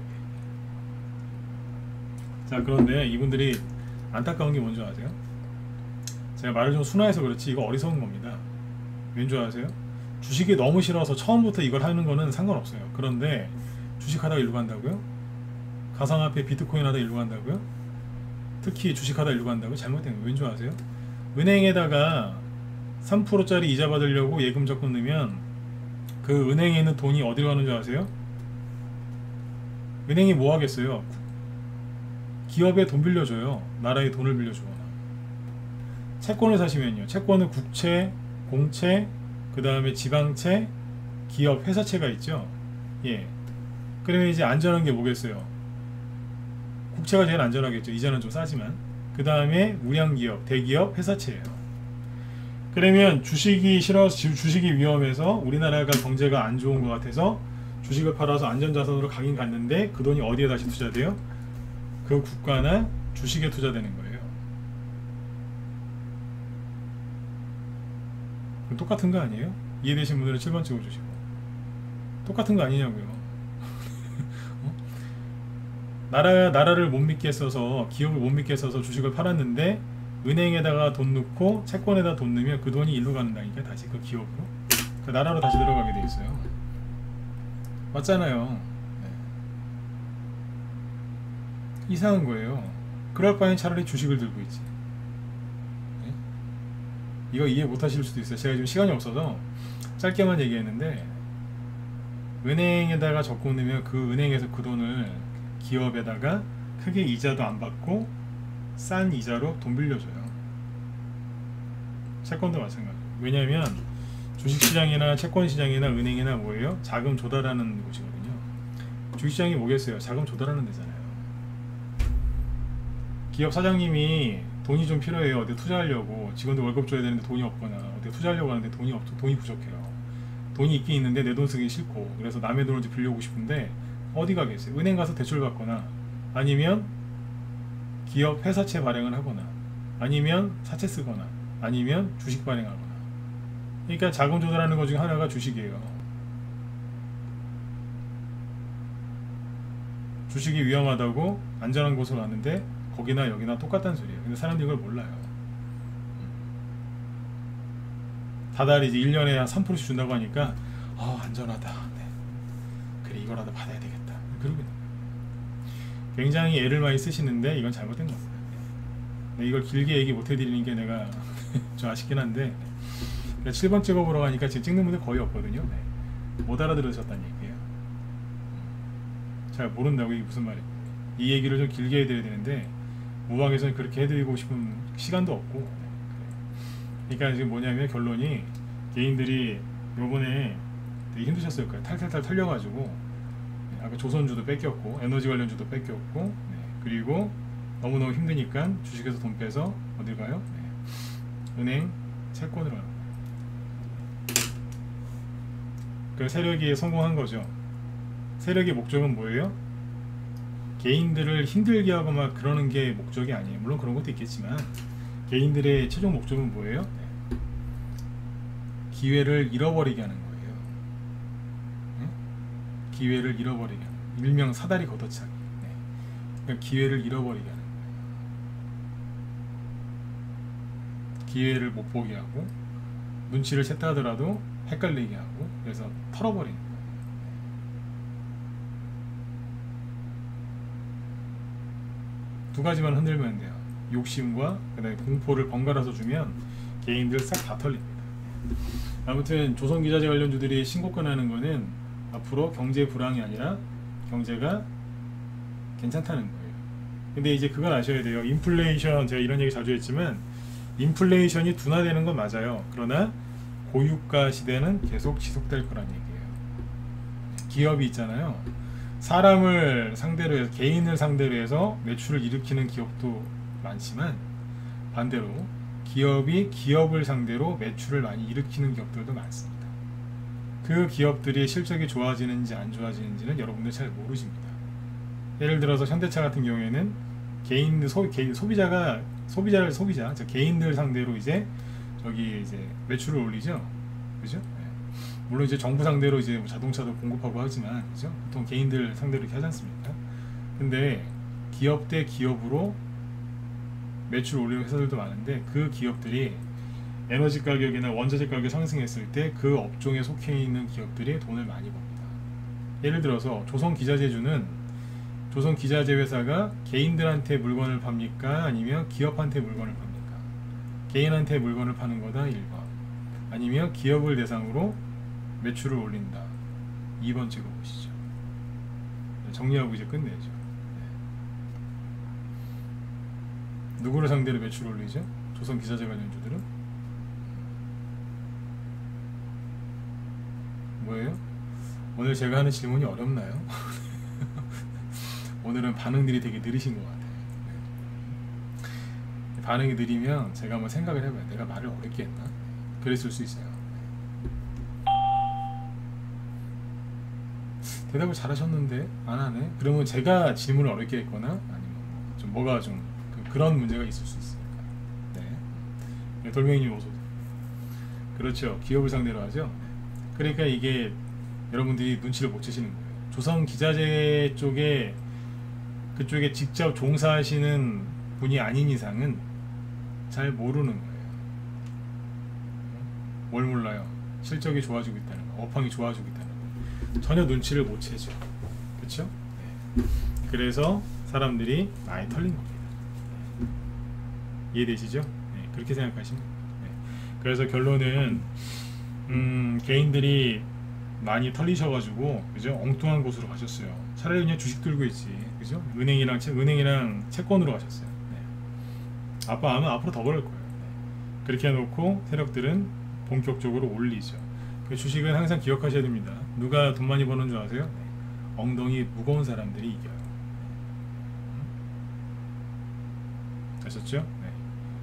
자, 그런데 이분들이 안타까운 게 뭔지 아세요? 제가 말을 좀 순화해서 그렇지 이거 어리석은 겁니다. 왠 줄 아세요? 주식이 너무 싫어서 처음부터 이걸 하는 거는 상관없어요. 그런데 주식하다가 일로 간다고요? 가상화폐 비트코인 하다 일로 간다고요? 특히 주식하다 일로 간다고요? 잘못된 거예요. 왠 줄 아세요? 은행에다가 3%짜리 이자 받으려고 예금 적금 넣으면 그 은행에 있는 돈이 어디로 가는 줄 아세요? 은행이 뭐 하겠어요? 기업에 돈 빌려줘요. 나라에 돈을 빌려주거나. 채권을 사시면요, 채권은 국채, 공채, 그 다음에 지방채, 기업, 회사채가 있죠. 예. 그러면 이제 안전한 게 뭐겠어요? 국채가 제일 안전하겠죠. 이자는 좀 싸지만. 그 다음에 우량기업, 대기업, 회사채예요. 그러면 주식이 싫어서, 주식이 위험해서 우리나라가 경제가 안 좋은 것 같아서 주식을 팔아서 안전자산으로 가긴 갔는데 그 돈이 어디에 다시 투자돼요? 그 국가나 주식에 투자되는 거예요. 똑같은 거 아니에요? 이해되신 분들은 7번 찍어주시고. 똑같은 거 아니냐고요. 어? 나라를 못 믿겠어서, 기업을 못 믿겠어서 주식을 팔았는데 은행에다가 돈 넣고 채권에다 돈 넣으면 그 돈이 일로 가는다니까, 다시 그 기업으로, 그 나라로 다시 들어가게 돼 있어요. 맞잖아요. 네. 이상한 거예요. 그럴 바엔 차라리 주식을 들고 있지. 네? 이거 이해 못 하실 수도 있어요. 제가 지금 시간이 없어서 짧게만 얘기했는데, 은행에다가 적금 넣으면 그 은행에서 그 돈을 기업에다가 크게 이자도 안 받고 싼 이자로 돈 빌려줘요. 채권도 마찬가지예요. 왜냐하면 주식시장이나 채권시장이나 은행이나 뭐예요? 자금 조달하는 곳이거든요. 주식시장이 뭐겠어요? 자금 조달하는 데잖아요. 기업 사장님이 돈이 좀 필요해요. 어디 투자하려고, 직원들 월급 줘야 되는데 돈이 없거나 어디 투자하려고 하는데 돈이 부족해요. 돈이 있긴 있는데 내 돈 쓰기 싫고, 그래서 남의 돈을 좀 빌려오고 싶은데 어디 가겠어요? 은행 가서 대출 받거나, 아니면 기업 회사채 발행을 하거나, 아니면 사채 쓰거나, 아니면 주식 발행하거나. 그러니까 자금 조달하는 것 중에 하나가 주식이에요. 주식이 위험하다고 안전한 곳으로 왔는데 거기나 여기나 똑같다는 소리예요. 근데 사람들이 이걸 몰라요. 다달 이제 1년에 한 3%씩 준다고 하니까 안전하다. 네. 그래, 이거라도 받아야 되겠다. 그러고 있는 거예요. 굉장히 애를 많이 쓰시는데 이건 잘못된 겁니다. 네, 이걸 길게 얘기 못 해드리는 게 내가 좀 아쉽긴 한데, 7번 찍어보러 가니까 지금 찍는 분들 거의 없거든요. 네. 못 알아들으셨다는 얘기예요. 잘 모른다고. 이게 무슨 말이에요? 이 얘기를 좀 길게 해드려야 되는데 무방에서는 그렇게 해드리고 싶은 시간도 없고. 네. 그러니까 지금 뭐냐면, 결론이 개인들이 요번에 되게 힘드셨을 거예요. 탈탈탈 털려가지고, 아까 조선주도 뺏겼고 에너지 관련주도 뺏겼고, 네. 그리고 너무너무 힘드니까 주식에서 돈 빼서 어딜 가요? 네. 은행, 채권으로 가요. 그 세력이 성공한 거죠. 세력의 목적은 뭐예요? 개인들을 힘들게 하고 막 그러는 게 목적이 아니에요. 물론 그런 것도 있겠지만 개인들의 최종 목적은 뭐예요? 네. 기회를 잃어버리게 하는 거예요. 기회를 잃어버리게 하는 거예요. 일명 사다리 걷어차기. 네. 그러니까 기회를 잃어버리게 하는 거예요. 기회를 못 보게 하고 눈치를 챘다 하더라도 헷갈리게 하고 그래서 털어버리는 거예요. 두 가지만 흔들면 돼요. 욕심과 그다음에 공포를 번갈아서 주면 개인들 싹 다 털립니다. 아무튼 조선기자재 관련주들이 신고가나는 거는 앞으로 경제 불황이 아니라 경제가 괜찮다는 거예요. 근데 이제 그걸 아셔야 돼요. 인플레이션, 제가 이런 얘기 자주 했지만 인플레이션이 둔화되는 건 맞아요. 그러나 고유가 시대는 계속 지속될 거란 얘기예요. 기업이 있잖아요. 사람을 상대로 해서, 개인을 상대로 해서 매출을 일으키는 기업도 많지만 반대로 기업이 기업을 상대로 매출을 많이 일으키는 기업들도 많습니다. 그 기업들이 실적이 좋아지는지 안 좋아지는지는 여러분들 잘 모르십니다. 예를 들어서 현대차 같은 경우에는 소비자, 개인들 상대로 이제 매출을 올리죠. 그죠? 물론 이제 정부 상대로 이제 자동차도 공급하고 하지만, 그죠? 보통 개인들 상대로 이렇게 하지 않습니까? 근데 기업 대 기업으로 매출 올리는 회사들도 많은데 그 기업들이 에너지 가격이나 원자재 가격이 상승했을 때 그 업종에 속해 있는 기업들이 돈을 많이 법니다. 예를 들어서 조선기자재주는 조선기자재 회사가 개인들한테 물건을 팝니까? 아니면 기업한테 물건을 팝니까? 개인한테 물건을 파는 거다 1번, 아니면 기업을 대상으로 매출을 올린다 2번 찍어보시죠. 정리하고 이제 끝내죠. 누구를 상대로 매출을 올리죠? 조선기자재 관련주들은 뭐예요? 오늘 제가 하는 질문이 어렵나요? 오늘은 반응들이 되게 느리신 것 같아요. 반응이 느리면 제가 한번 생각을 해봐요. 내가 말을 어렵게 했나? 그랬을 수 있어요. 대답을 잘하셨는데 안 하네? 그러면 제가 질문을 어렵게 했거나 아니면 좀 뭐가 좀 그런 문제가 있을 수 있으니까. 네. 돌멩이님 어서. 그렇죠. 기업을 상대로 하죠. 그러니까 이게 여러분들이 눈치를 못 채시는 거예요. 조선기자재 쪽에 그쪽에 직접 종사하시는 분이 아닌 이상은 잘 모르는 거예요. 뭘 몰라요? 실적이 좋아지고 있다는 거, 업황이 좋아지고 있다는 거. 전혀 눈치를 못 채죠. 그렇죠? 네. 그래서 사람들이 많이 털린 겁니다. 이해되시죠? 네, 그렇게 생각하시면 됩니다. 네. 그래서 결론은 개인들이 많이 털리셔가지고, 그죠? 엉뚱한 곳으로 가셨어요. 차라리 그냥 주식 들고 있지, 그죠? 은행이랑 채권으로 가셨어요. 네. 아마 앞으로 더 그럴 거예요. 네. 그렇게 해놓고 세력들은 본격적으로 올리죠. 그 주식은 항상 기억하셔야 됩니다. 누가 돈 많이 버는 줄 아세요? 네. 엉덩이 무거운 사람들이 이겨요. 아셨죠? 네.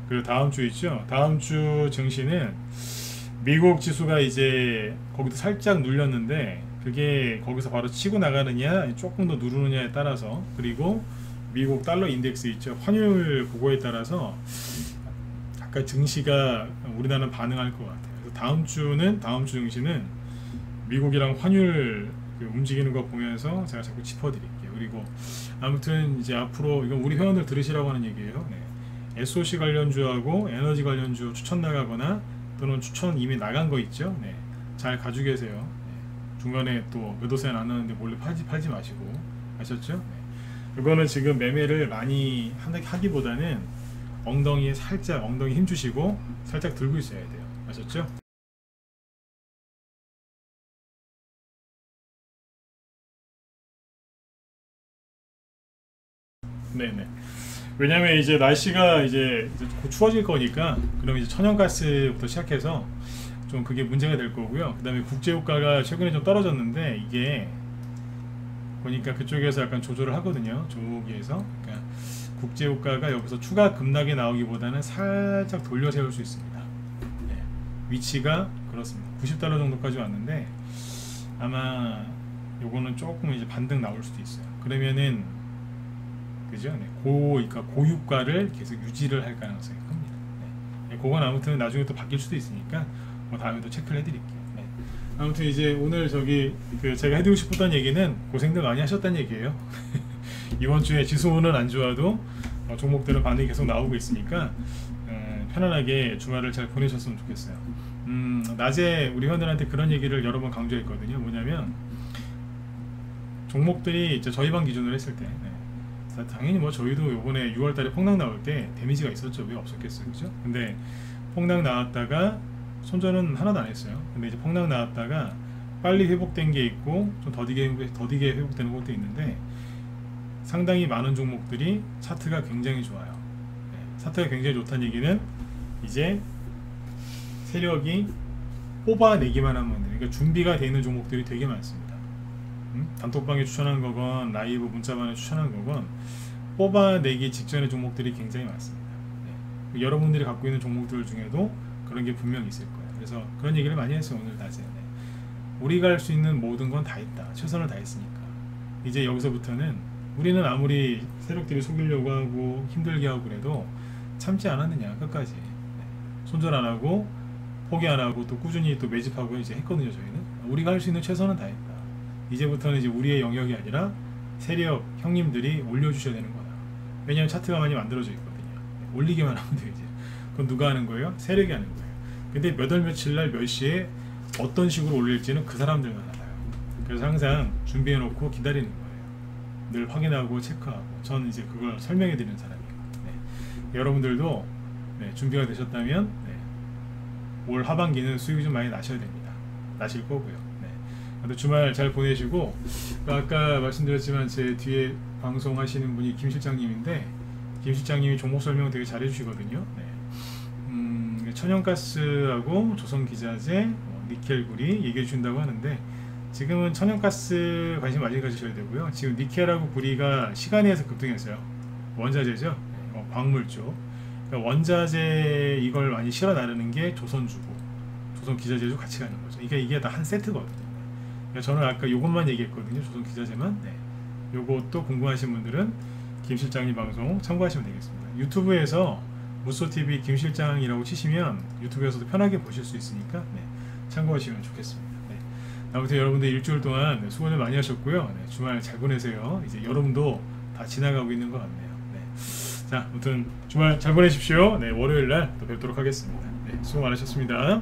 그리고 다음 주 있죠? 다음 주 증시는 미국 지수가 이제 거기도 살짝 눌렸는데 그게 거기서 바로 치고 나가느냐 조금 더 누르느냐에 따라서, 그리고 미국 달러 인덱스 있죠? 환율 그거에 따라서 약간 증시가 우리나라는 반응할 것 같아요. 그래서 다음 주 증시는 미국이랑 환율 움직이는 거 보면서 제가 자꾸 짚어드릴게요. 그리고 아무튼 이제 앞으로 이건 우리 회원들 들으시라고 하는 얘기예요. 네. SOC 관련주하고 에너지 관련주 추천 나가거나 또는 추천 이미 나간 거 있죠. 네. 잘 가지고 계세요. 네. 중간에 또 의도세는 안 나는데 몰래 팔지 마시고. 아셨죠? 네. 이거는 지금 매매를 많이 하기보다는 엉덩이 힘 주시고 살짝 들고 있어야 돼요. 아셨죠? 네네. 왜냐면 이제 날씨가 이제 곧 추워질 거니까, 그럼 이제 천연가스부터 시작해서 좀 그게 문제가 될 거고요. 그 다음에 국제유가가 최근에 좀 떨어졌는데 이게 보니까 그쪽에서 약간 조절을 하거든요. 조기에서. 그러니까 국제유가가 여기서 추가 급락이 나오기보다는 살짝 돌려 세울 수 있습니다. 네. 위치가 그렇습니다. 90달러 정도까지 왔는데 아마 요거는 조금 이제 반등 나올 수도 있어요. 그러면은 그죠? 네. 그러니까 고유가를 계속 유지를 할 가능성이 큽니다. 네. 그건 아무튼 나중에 또 바뀔 수도 있으니까 뭐 다음에 또 체크를 해드릴게요. 네. 아무튼 이제 오늘 저기 그 제가 해드리고 싶었던 얘기는 고생들 많이 하셨다는 얘기예요. 이번 주에 지수는 안 좋아도 종목들은 반응이 계속 나오고 있으니까 편안하게 주말을 잘 보내셨으면 좋겠어요. 낮에 우리 회원들한테 그런 얘기를 여러 번 강조했거든요. 뭐냐면 종목들이 이제 저희 방 기준으로 했을 때 당연히 뭐 저희도 요번에 6월달에 폭락 나올 때 데미지가 있었죠. 왜 없었겠어요, 그죠? 근데 폭락 나왔다가 손절은 하나도 안 했어요. 근데 이제 폭락 나왔다가 빨리 회복된 게 있고 좀 더디게 회복되는 것도 있는데 상당히 많은 종목들이 차트가 굉장히 좋아요. 차트가 굉장히 좋다는 얘기는 이제 세력이 뽑아내기만 하면 돼요. 그러니까 준비가 되어 있는 종목들이 되게 많습니다. 단톡방에 추천한 거건 라이브 문자방에 추천한 거건 뽑아내기 직전의 종목들이 굉장히 많습니다. 여러분들이 갖고 있는 종목들 중에도 그런 게 분명히 있을 거예요. 그래서 그런 얘기를 많이 했어요, 오늘 낮에. 우리가 할 수 있는 모든 건 다 있다. 최선을 다했으니까 이제 여기서부터는 우리는 아무리 세력들이 속이려고 하고 힘들게 하고 그래도 참지 않았느냐, 끝까지 손절 안 하고 포기 안 하고 또 꾸준히 또 매집하고 이제 했거든요. 저희는 우리가 할 수 있는 최선은 다했다. 이제부터는 이제 우리의 영역이 아니라 세력 형님들이 올려주셔야 되는 거다. 왜냐하면 차트가 많이 만들어져 있거든요. 올리기만 하면 돼요. 이제 그건 누가 하는 거예요? 세력이 하는 거예요. 근데 몇 월 며칠 날 몇 시에 어떤 식으로 올릴지는 그 사람들만 알아요. 그래서 항상 준비해 놓고 기다리는 거예요. 늘 확인하고 체크하고. 저는 이제 그걸 설명해 드리는 사람이에요. 여러분들도 준비가 되셨다면 올 하반기는 수익이 좀 많이 나셔야 됩니다. 나실 거고요. 주말 잘 보내시고, 아까 말씀드렸지만 제 뒤에 방송하시는 분이 김 실장님인데, 김 실장님이 종목 설명 되게 잘 해주시거든요. 천연가스하고 조선기자재, 니켈구리 얘기해 주신다고 하는데, 지금은 천연가스 관심 많이 가지셔야 되고요. 지금 니켈하고 구리가 시간에서 급등했어요. 원자재죠. 광물 쪽. 그러니까 원자재 이걸 많이 실어 나르는 게 조선주고, 조선기자재도 같이 가는 거죠. 이게 다 한 세트거든요. 저는 아까 요것만 얘기했거든요. 조선기자재만. 요것도 궁금하신 분들은 김 실장님 방송 참고하시면 되겠습니다. 유튜브에서 무소TV 김 실장이라고 치시면 유튜브에서도 편하게 보실 수 있으니까 참고하시면 좋겠습니다. 아무튼 여러분들 일주일 동안 수고들 많이 하셨고요. 주말 잘 보내세요. 이제 여름도 다 지나가고 있는 것 같네요. 자, 아무튼 주말 잘 보내십시오. 월요일 날 또 뵙도록 하겠습니다. 수고 많으셨습니다.